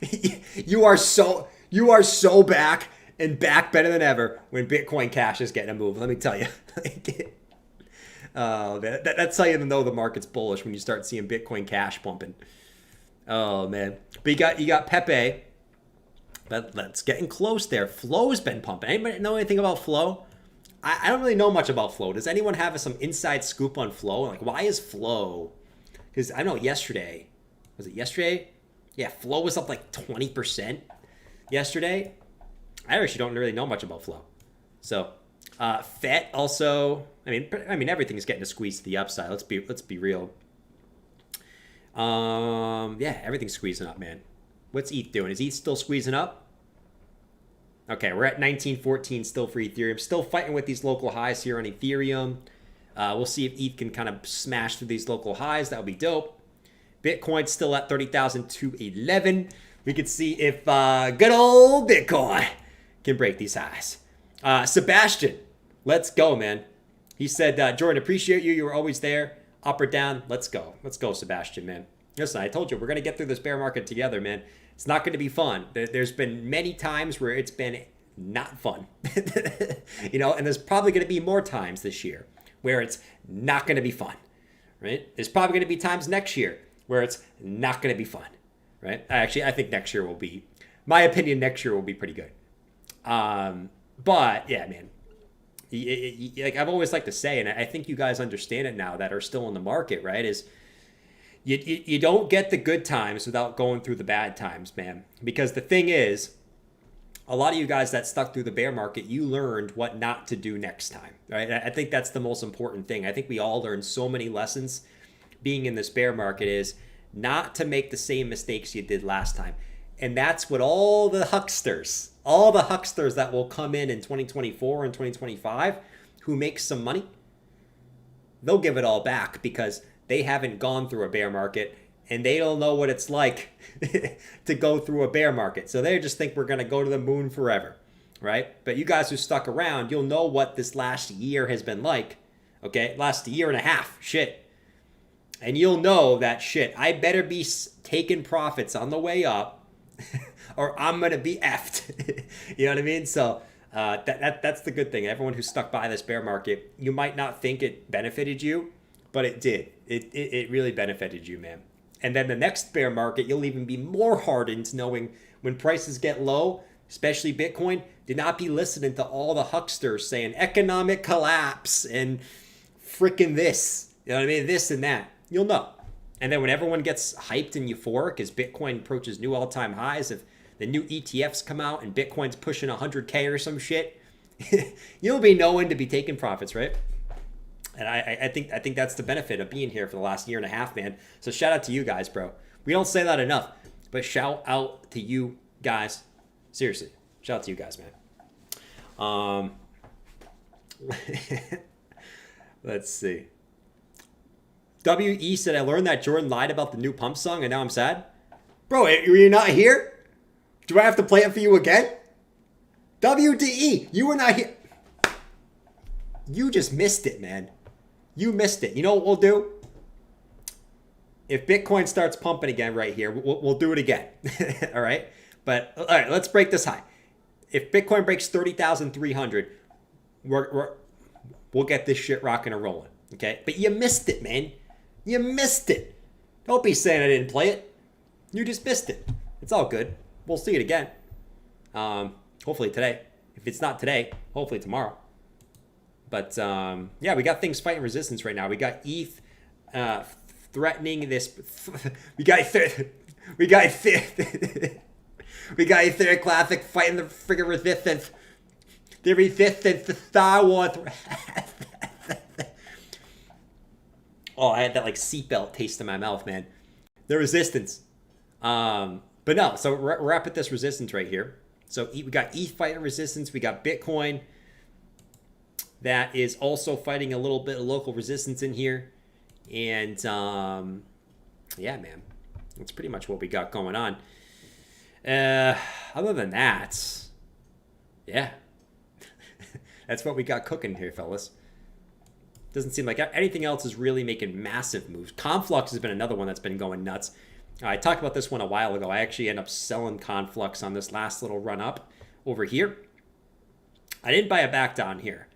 you are so back and back better than ever when Bitcoin Cash is getting a move. Let me tell you. That's how you know the market's bullish when you start seeing Bitcoin Cash pumping. Oh man, but you got Pepe. That's getting close there. Flow's been pumping. Anybody know anything about Flow? I don't really know much about Flow. Does anyone have some inside scoop on Flow? Like, why is Flow? Because I know yesterday, was it yesterday? Yeah, Flow was up like 20% yesterday. I actually don't really know much about Flow. So, FET also. I mean, everything's getting a squeeze to the upside. Let's be real. Yeah, everything's squeezing up, man. What's ETH doing? Is ETH still squeezing up? Okay, we're at 1914 still for Ethereum. Still fighting with these local highs here on Ethereum. We'll see if ETH can kind of smash through these local highs. That would be dope. Bitcoin's still at 30,211. We can see if good old Bitcoin can break these highs. Sebastian, let's go, man. He said, Jordan, appreciate you. You were always there. Up or down. Let's go. Let's go, Sebastian, man. Listen, I told you, we're going to get through this bear market together, man. It's not going to be fun. There's been many times where it's been not fun. You know, and there's probably going to be more times this year where it's not going to be fun, right? There's probably going to be times next year where it's not going to be fun, right? Actually, I think next year will be, my opinion, next year will be pretty good. But, yeah, man. Like I've always liked to say, and I think you guys understand it now that are still in the market, right? Is you don't get the good times without going through the bad times, man. Because the thing is, a lot of you guys that stuck through the bear market, you learned what not to do next time, right? I think that's the most important thing. I think we all learned so many lessons being in this bear market is not to make the same mistakes you did last time. And that's what all the hucksters that will come in 2024 and 2025 who make some money, they'll give it all back because they haven't gone through a bear market and they don't know what it's like to go through a bear market. So they just think we're going to go to the moon forever, right? But you guys who stuck around, you'll know what this last year has been like, okay? Last year and a half, shit. And you'll know that shit, I better be taking profits on the way up or I'm going to be effed. You know what I mean? So that's the good thing. Everyone who stuck by this bear market, you might not think it benefited you, but it did. It really benefited you, man. And then the next bear market, you'll even be more hardened knowing when prices get low, especially Bitcoin, do not be listening to all the hucksters saying economic collapse and freaking this. You know what I mean? This and that. You'll know. And then when everyone gets hyped and euphoric as Bitcoin approaches new all-time highs, if the new ETFs come out and Bitcoin's pushing 100K or some shit, you'll be knowing to be taking profits, right? And I think that's the benefit of being here for the last year and a half, man. So shout out to you guys, bro. We don't say that enough, but shout out to you guys. Seriously, shout out to you guys, man. Let's see. WE said, I learned that Jordan lied about the new Pump song, and now I'm sad. Bro, are you not here? Do I have to play it for you again? WDE, you were not here. You just missed it, man. You missed it. You know what we'll do? If Bitcoin starts pumping again right here, we'll do it again. All right? But, all right, let's break this high. If Bitcoin breaks 30,300, we'll get this shit rocking and rolling. Okay? But you missed it, man. You missed it. Don't be saying I didn't play it. You just missed it. It's all good. We'll see it again. Hopefully today. If it's not today, hopefully tomorrow. But yeah, we got things fighting resistance right now. We got ETH threatening this. we got Ethereum Classic fighting the friggin' resistance. The resistance to Star Wars. Oh, I had that like seatbelt taste in my mouth, man. The resistance. But no, so we're up at this resistance right here. So we got ETH fighting resistance. We got Bitcoin that is also fighting a little bit of local resistance in here. And yeah, man, that's pretty much what we got going on. Other than that, yeah, that's what we got cooking here, fellas. Doesn't seem like anything else is really making massive moves. Conflux has been another one that's been going nuts. I talked about this one a while ago. I actually ended up selling Conflux on this last little run up over here. I didn't buy it back down here,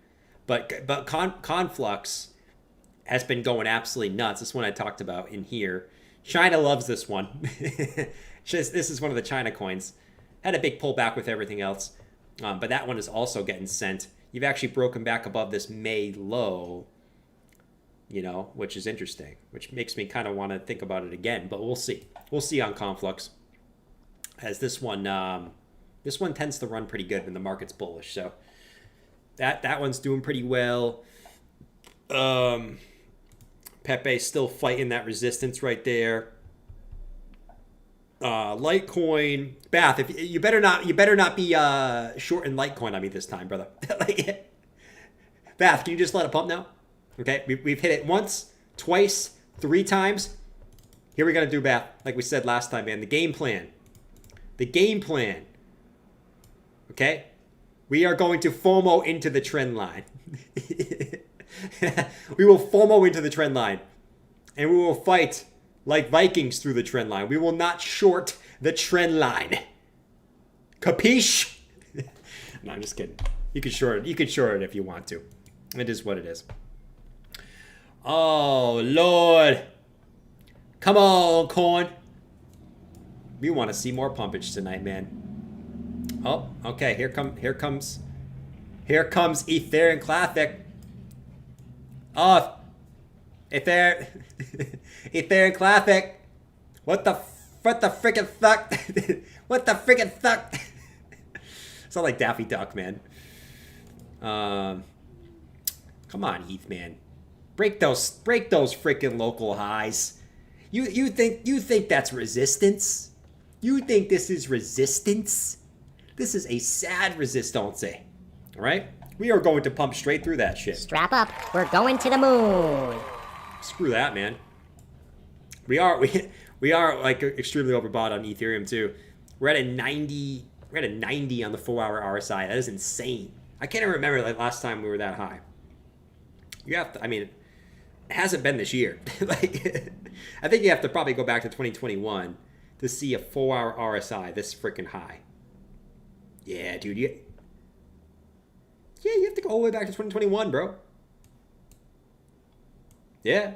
but Conflux has been going absolutely nuts. This one I talked about in here. China loves this one. This is one of the China coins. Had a big pullback with everything else, but that one is also getting sent. You've actually broken back above this May low, you know, which is interesting, which makes me kind of want to think about it again, but we'll see. We'll see on Conflux, as this one tends to run pretty good when the market's bullish. So that one's doing pretty well. Pepe's still fighting that resistance right there. Litecoin, Bath, if you better not be short in Litecoin on me this time, brother. Like, Bath, can you just let it pump now? Okay, we've hit it once, twice, 3 times. Here we're gonna do, Bath, like we said last time, man. The game plan. Okay, we are going to FOMO into the trend line. We will FOMO into the trend line, and we will fight like Vikings through the trend line. We will not short the trend line. Capiche? No, I'm just kidding. You can short it. You can short it if you want to. It is what it is. Oh, Lord. Come on, coin. We want to see more pumpage tonight, man. Oh, okay. Here comes Ethereum Classic. Oh, Ethereum Classic. What the frickin' fuck? What the frickin' fuck? Sound like Daffy Duck, man. Come on, ETH, man. Break those frickin' local highs. You think that's resistance? You think this is resistance? This is a sad resistance. All right? We are going to pump straight through that shit. Strap up. We're going to the moon. Screw that, man. We are like extremely overbought on Ethereum too. We're at a 90. We're at a 90 on the 4-hour RSI. That is insane. I can't even remember like last time we were that high. You have to. I mean, it hasn't been this year. Like, I think you have to probably go back to 2021 to see a 4-hour RSI this freaking high. Yeah, dude. You have to go all the way back to 2021, bro. Yeah.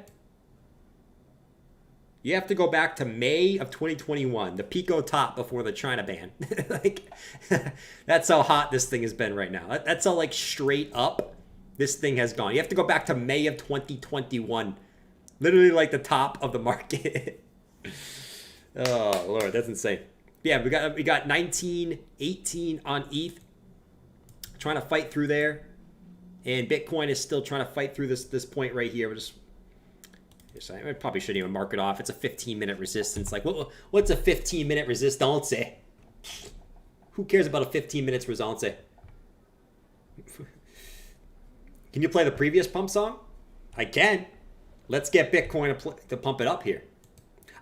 You have to go back to May of 2021, the Pico top before the China ban. Like, that's how hot this thing has been right now. That's how, like, straight up this thing has gone. You have to go back to May of 2021. Literally, like, the top of the market. Oh, Lord, that's insane. Yeah, we got 19, 18 on ETH. Trying to fight through there. And Bitcoin is still trying to fight through this point right here. I probably shouldn't even mark it off. It's a 15-minute resistance. Like, what's a 15-minute resistance? Who cares about a 15 minutes resistance? Can you play the previous pump song? I can. Let's get Bitcoin to pump it up here.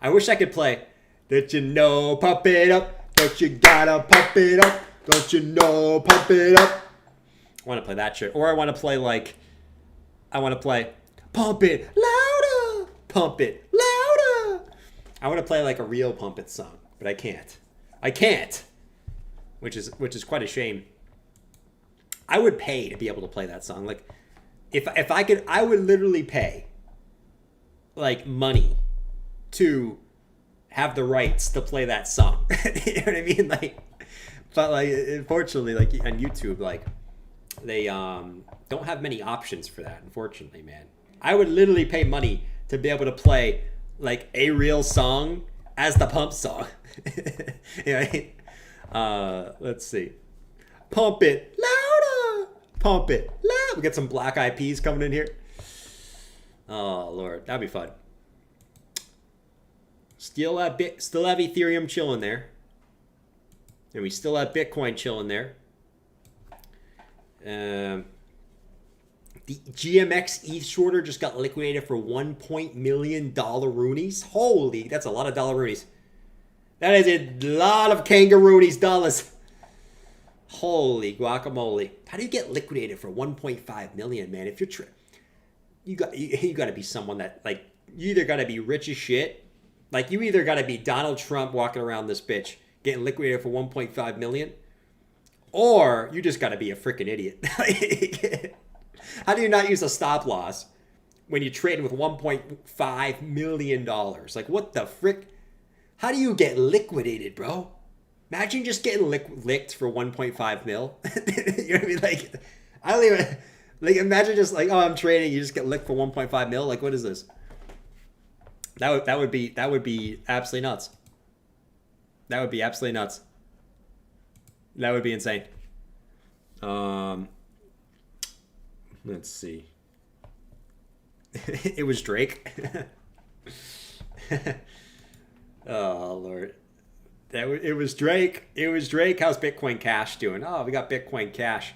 I wish I could play. Don't you know, pump it up. Don't you gotta pump it up. Don't you know, pump it up. I want to play that shit. Or I want to play pump it louder. Pump it louder. I want to play like a real Pump It song, but I can't. Which is quite a shame. I would pay to be able to play that song. Like, if I could, I would literally pay like money to have the rights to play that song. You know what I mean? Like, but like, unfortunately, like on YouTube, like they don't have many options for that. Unfortunately, man, I would literally pay money to be able to play like a real song as the pump song. You know what I mean? Let's see. Pump it louder. Pump it loud. We got some Black Eyed Peas coming in here. Oh Lord, that'd be fun. Still have Ethereum chilling there, and we still have Bitcoin chilling there. The GMX ETH shorter just got liquidated for $1 million roonies. Holy, that's a lot of dollaroonies. That is a lot of kangaroonies dollars. Holy guacamole! How do you get liquidated for 1.5 million, man? If you're you got to be someone that, like, you either got to be rich as shit, like you either got to be Donald Trump walking around this bitch getting liquidated for 1.5 million, or you just got to be a freaking idiot. How do you not use a stop loss when you trade with $1.5 million? Like, what the frick? How do you get liquidated, bro? Imagine just getting licked for 1.5 mil. You know what I mean? Like, I don't even, like, imagine just like, oh, I'm trading, you just get licked for 1.5 mil. Like, what is this? That would be absolutely nuts. That would be absolutely nuts. That would be insane. Let's see. It was Drake. Oh Lord. It was Drake. It was Drake. How's Bitcoin Cash doing? Oh, we got Bitcoin Cash.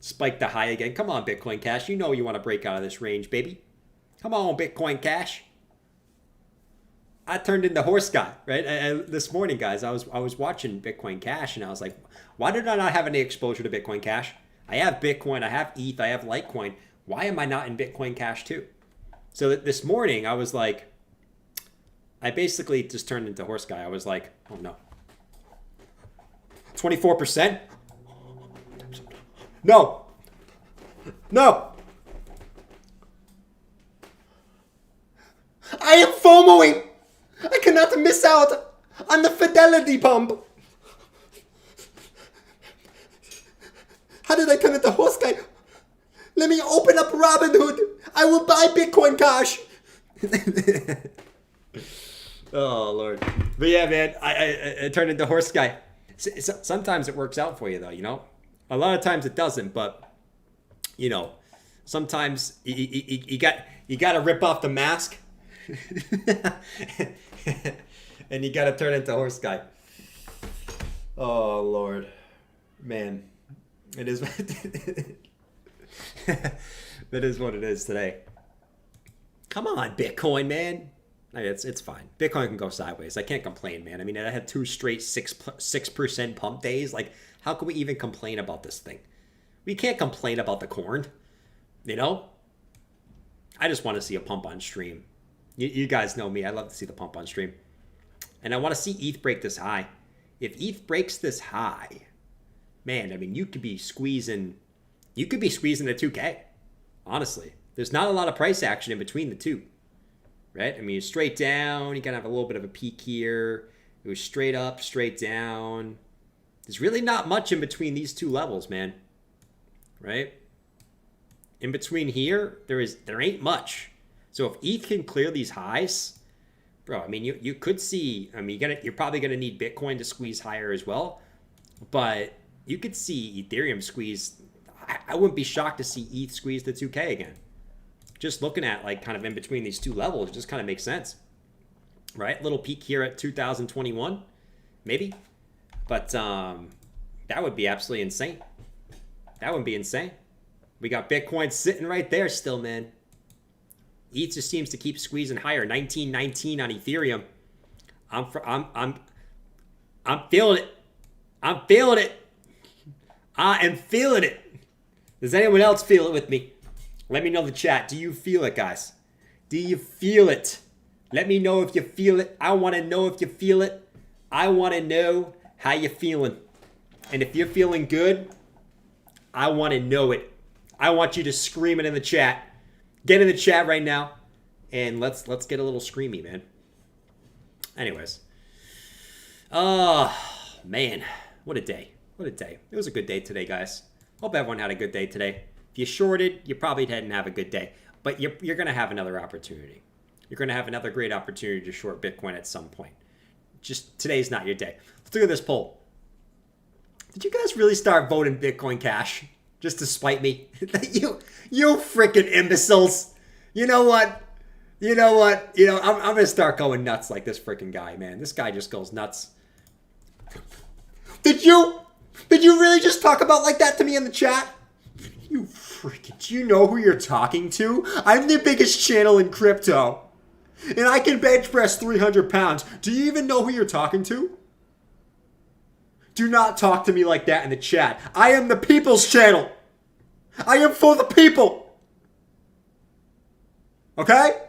Spiked the high again. Come on, Bitcoin Cash. You know you want to break out of this range, baby. Come on, Bitcoin Cash. I turned into horse guy, right? This morning, guys, I was watching Bitcoin Cash, and I was like, why did I not have any exposure to Bitcoin Cash? I have Bitcoin, I have ETH, I have Litecoin. Why am I not in Bitcoin Cash too? So this morning, I was like, I basically just turned into horse guy. I was like, oh no. 24%? No. No. I am FOMOing. I cannot miss out on the Fidelity pump. How did I turn into horse guy? Let me open up Robinhood. I will buy Bitcoin Cash. Oh Lord. But yeah, man, I turned into horse guy. Sometimes it works out for you though, you know? A lot of times it doesn't, but you know, sometimes you got to rip off the mask. And you got to turn into horse guy. Oh Lord. Man. It is that is what it is today. Come on, Bitcoin, man. It's fine. Bitcoin can go sideways. I can't complain, man. I mean, I had 2 straight 6% pump days. Like, how can we even complain about this thing? We can't complain about the corn. You know? I just want to see a pump on stream. You guys know me. I love to see the pump on stream. And I want to see ETH break this high. If ETH breaks this high, man, I mean, you could be squeezing the 2K. Honestly. There's not a lot of price action in between the two. Right? I mean, straight down, you kind of have a little bit of a peak here. It was straight up, straight down. There's really not much in between these two levels, man. Right? In between here, there ain't much. So if ETH can clear these highs, bro, I mean, you could see, I mean, you're probably going to need Bitcoin to squeeze higher as well. But you could see Ethereum squeeze I wouldn't be shocked to see ETH squeeze the 2K again. Just looking at like kind of in between these two levels, it just kind of makes sense, right? Little peak here at 2021, maybe, but that would be absolutely insane. That would be insane. We got Bitcoin sitting right there still, man. ETH just seems to keep squeezing higher. 1919 on Ethereum. I'm feeling it. I'm feeling it. I am feeling it. Does anyone else feel it with me? Let me know in the chat. Do you feel it, guys? Do you feel it? Let me know if you feel it. I want to know if you feel it. I want to know how you're feeling. And if you're feeling good, I want to know it. I want you to scream it in the chat. Get in the chat right now. And let's get a little screamy, man. Anyways. Oh, man. What a day. What a day. It was a good day today, guys. Hope everyone had a good day today. If you shorted, you probably didn't have a good day. But you're going to have another opportunity. You're going to have another great opportunity to short Bitcoin at some point. Just today's not your day. Let's look at this poll. Did you guys really start voting Bitcoin Cash just to spite me? you freaking imbeciles. You know what? I'm going to start going nuts like this freaking guy, man. This guy just goes nuts. Did you really just talk about like that to me in the chat? You freaking, do you know who you're talking to? I'm the biggest channel in crypto. And I can bench press 300 pounds. Do you even know who you're talking to? Do not talk to me like that in the chat. I am the people's channel. I am for the people. Okay?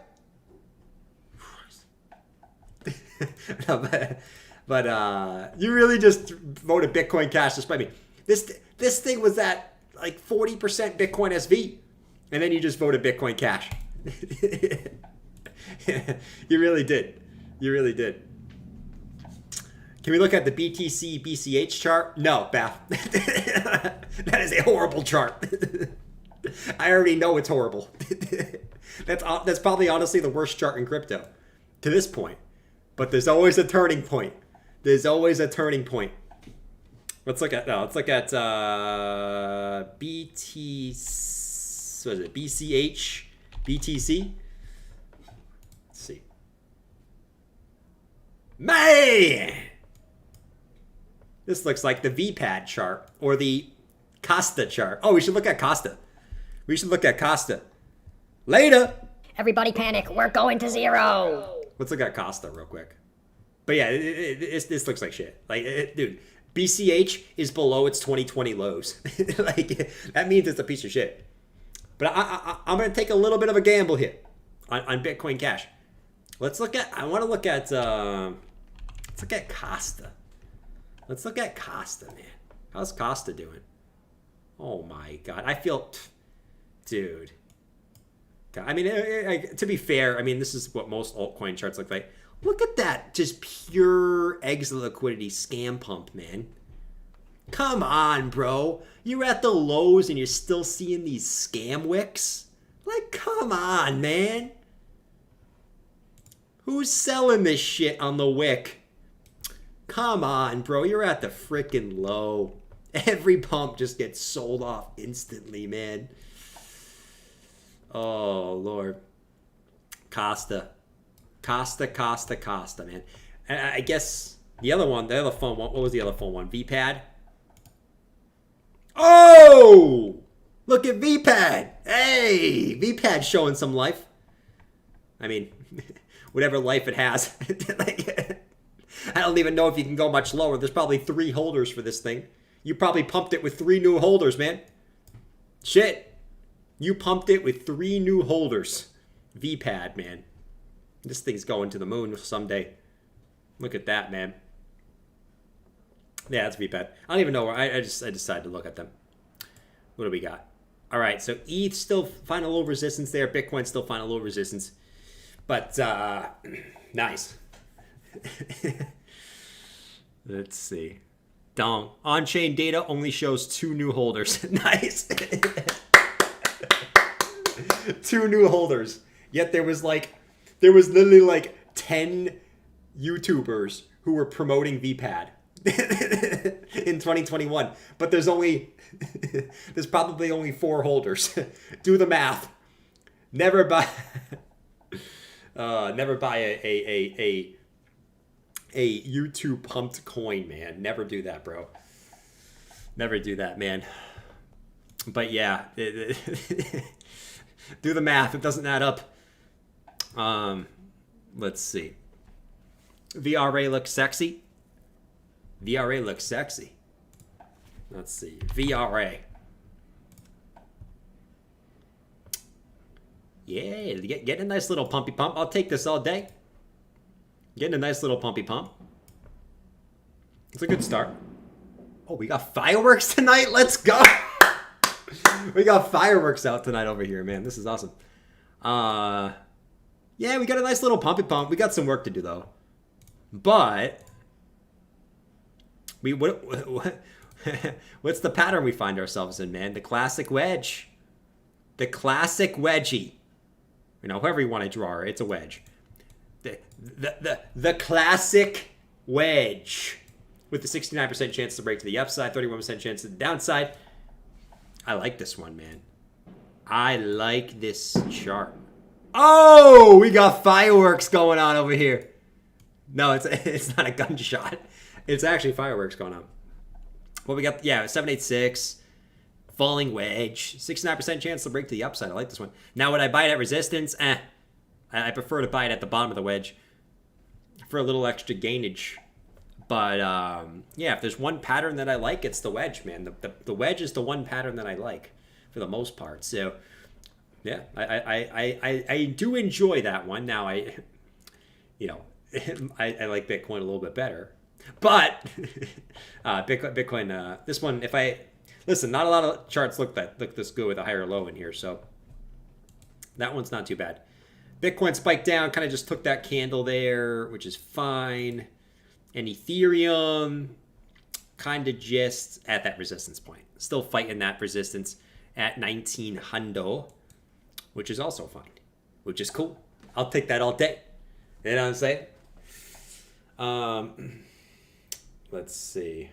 No, but you really just voted Bitcoin Cash to spite me. This thing was at like 40% Bitcoin SV, and then you just voted Bitcoin Cash. You really did. You really did. Can we look at the BTC BCH chart? No, Beth. That is a horrible chart. I already know it's horrible. That's probably honestly the worst chart in crypto to this point. But there's always a turning point. There's always a turning point. Let's look at BT. What is it? BCH, BTC. Let's see. Man, this looks like the VPAD chart or the Costa chart. Oh, we should look at Costa. We should look at Costa. Later. Everybody panic, we're going to zero. Let's look at Costa real quick. But yeah, this looks like shit. Like, dude, BCH is below its 2020 lows. Like, that means it's a piece of shit. But I'm going to take a little bit of a gamble here on Bitcoin Cash. Let's look at, I want to look at, let's look at Costa. Let's look at Costa, man. How's Costa doing? Oh my God. I feel, dude. I mean, to be fair, I mean, this is what most altcoin charts look like. Look at that, just pure exit liquidity scam pump, man. Come on, bro. You're at the lows and you're still seeing these scam wicks? Like, come on, man. Who's selling this shit on the wick? Come on, bro. You're at the freaking low. Every pump just gets sold off instantly, man. Oh, Lord. Costa, man. And I guess the other phone one, what was the other phone one? VPAD? Oh! Look at VPAD. Hey! VPAD showing some life. I mean, whatever life it has. I don't even know if you can go much lower. There's probably 3 holders for this thing. You probably pumped it with 3 new holders, man. Shit. You pumped it with 3 new holders. VPAD, man. This thing's going to the moon someday. Look at that, man. Yeah, that's VPAD. I don't even know where. I decided to look at them. What do we got? All right, so ETH still find a little resistance there. Bitcoin still find a little resistance. But, nice. Let's see. Dong. On-chain data only shows 2 new holders. Nice. 2 new holders. Yet there was literally like 10 YouTubers who were promoting VPAD in in 2021, but there's probably only 4 holders. Do the math. Never buy a YouTube pumped coin, man. Never do that, bro. Never do that, man. But yeah, do the math. It doesn't add up. Let's see. VRA looks sexy. VRA looks sexy. Let's see. VRA. Yeah, getting a nice little pumpy pump. I'll take this all day. Getting a nice little pumpy pump. It's a good start. Oh, we got fireworks tonight. Let's go. We got fireworks out tonight over here, man. This is awesome. Yeah, we got a nice little pumpy pump. We got some work to do, though. But what's the pattern we find ourselves in, man? The classic wedge. The classic wedgie. You know, however you want to draw it, it's a wedge. The classic wedge. With the 69% chance to break to the upside, 31% chance to the downside. I like this one, man. I like this chart. Oh, we got fireworks going on over here. No, it's not a gunshot. It's actually fireworks going on. Well, we got, yeah, 786. Falling wedge. 69% chance to break to the upside. I like this one. Now, would I buy it at resistance? I prefer to buy it at the bottom of the wedge for a little extra gainage. But, yeah, if there's one pattern that I like, it's the wedge, man. The wedge is the one pattern that I like for the most part. So, yeah, I do enjoy that one. Now, I like Bitcoin a little bit better. But, Bitcoin, this one, listen, not a lot of charts look this good with a higher low in here. So, that one's not too bad. Bitcoin spiked down, kind of just took that candle there, which is fine. And Ethereum kind of just at that resistance point. Still fighting that resistance at 1900, which is also fine, which is cool. I'll take that all day. You know what I'm saying? Let's see.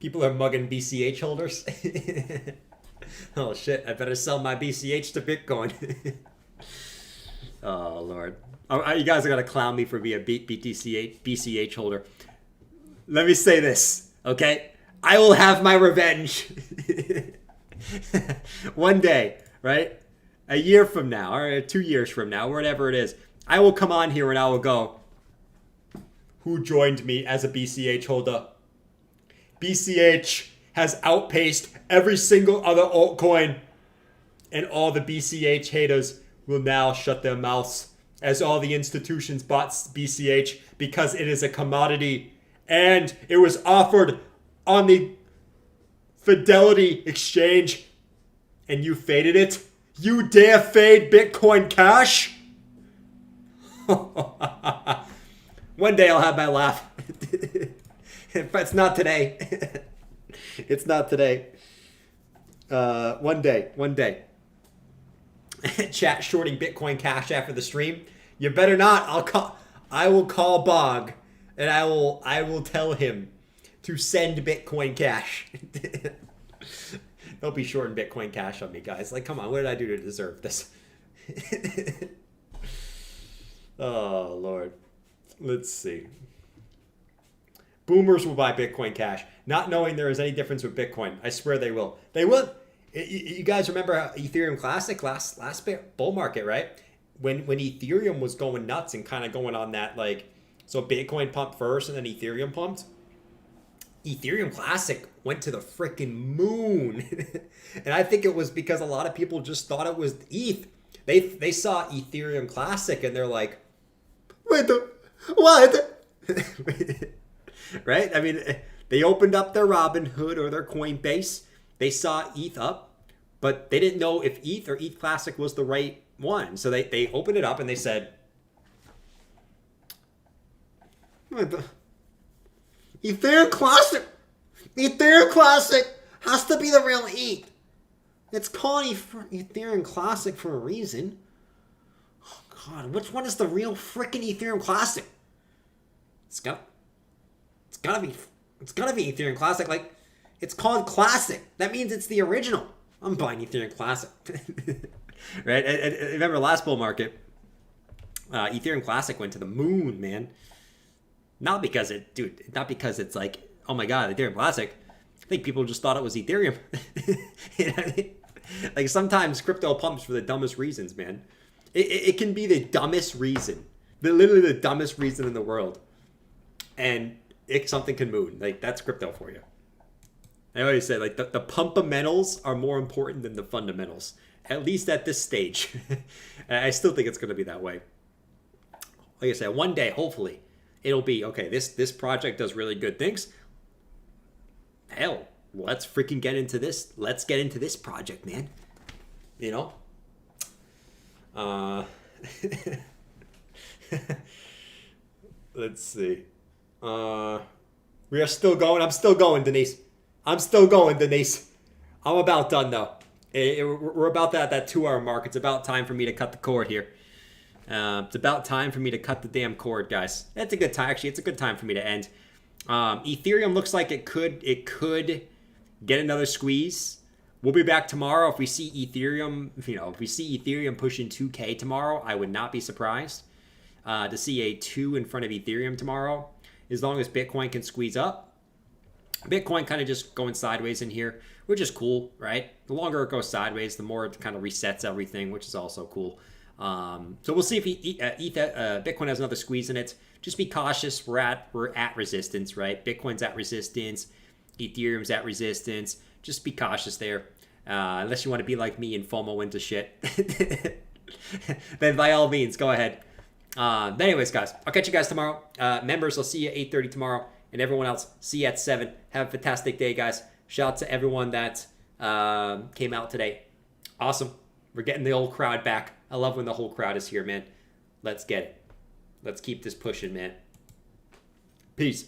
People are mugging BCH holders. Oh, shit. I better sell my BCH to Bitcoin. Oh, Lord. Oh, you guys are going to clown me for being a BCH holder. Let me say this, okay? I will have my revenge. One day, right? A year from now, or 2 years from now, whatever it is, I will come on here and I will go, who joined me as a BCH holder? BCH has outpaced every single other altcoin, and all the BCH haters will now shut their mouths as all the institutions bought BCH because it is a commodity and it was offered on the Fidelity exchange and you faded it. You dare fade Bitcoin Cash? One day I'll have my laugh. But it's not today. It's not today. One day. Chat shorting Bitcoin Cash after the stream. You better not. I will call Bog and I will tell him to send Bitcoin Cash. Don't be shorting Bitcoin Cash on me, guys. Like, come on, what did I do to deserve this? Oh, Lord. Let's see. Boomers will buy Bitcoin Cash, not knowing there is any difference with Bitcoin. I swear they will. They will. You guys remember Ethereum Classic last bull market, right? When Ethereum was going nuts and kind of going on that, like, so Bitcoin pumped first and then Ethereum pumped. Ethereum Classic went to the freaking moon. And I think it was because a lot of people just thought it was ETH. They saw Ethereum Classic and they're like, what? Right? I mean, they opened up their Robinhood or their Coinbase. They saw ETH up, but they didn't know if ETH or ETH Classic was the right one. So they opened it up and they said, Ethereum Classic has to be the real ETH. It's called Ethereum Classic for a reason. Oh, God, which one is the real freaking Ethereum Classic? It's gotta be Ethereum Classic. Like, it's called Classic. That means it's the original. I'm buying Ethereum Classic. Right? I remember last bull market, Ethereum Classic went to the moon, man. Not because it's like, oh my God, Ethereum Classic. I think people just thought it was Ethereum. You know what I mean? Like, sometimes crypto pumps for the dumbest reasons, man. It can be the dumbest reason. Literally the dumbest reason in the world. And something can moon. Like, that's crypto for you. I always say, like, the pumpamentals are more important than the fundamentals. At least at this stage. I still think it's going to be that way. Like I said, one day, hopefully, it'll be, okay, this project does really good things. Hell, let's freaking get into this. Let's get into this project, man. You know? Let's see. We are still going. I'm still going, Denise. I'm about done, though. We're about that 2-hour mark. It's about time for me to cut the cord here. It's about time for me to cut the damn cord, guys. It's a good time. Actually, it's a good time for me to end. Ethereum looks like it could get another squeeze. We'll be back tomorrow. If we see Ethereum, pushing 2K tomorrow, I would not be surprised to see a 2 in front of Ethereum tomorrow, as long as Bitcoin can squeeze up. Bitcoin kind of just going sideways in here, which is cool, right? The longer it goes sideways, the more it kind of resets everything, which is also cool. So we'll see if Bitcoin has another squeeze in it. Just be cautious. We're at resistance, right? Bitcoin's at resistance. Ethereum's at resistance. Just be cautious there. Unless you want to be like me and FOMO into shit. Then by all means, go ahead. But anyways, guys, I'll catch you guys tomorrow. Members, I'll see you at 8:30 tomorrow. And everyone else, see you at 7. Have a fantastic day, guys. Shout out to everyone that came out today. Awesome. We're getting the old crowd back. I love when the whole crowd is here, man. Let's get it. Let's keep this pushing, man. Peace.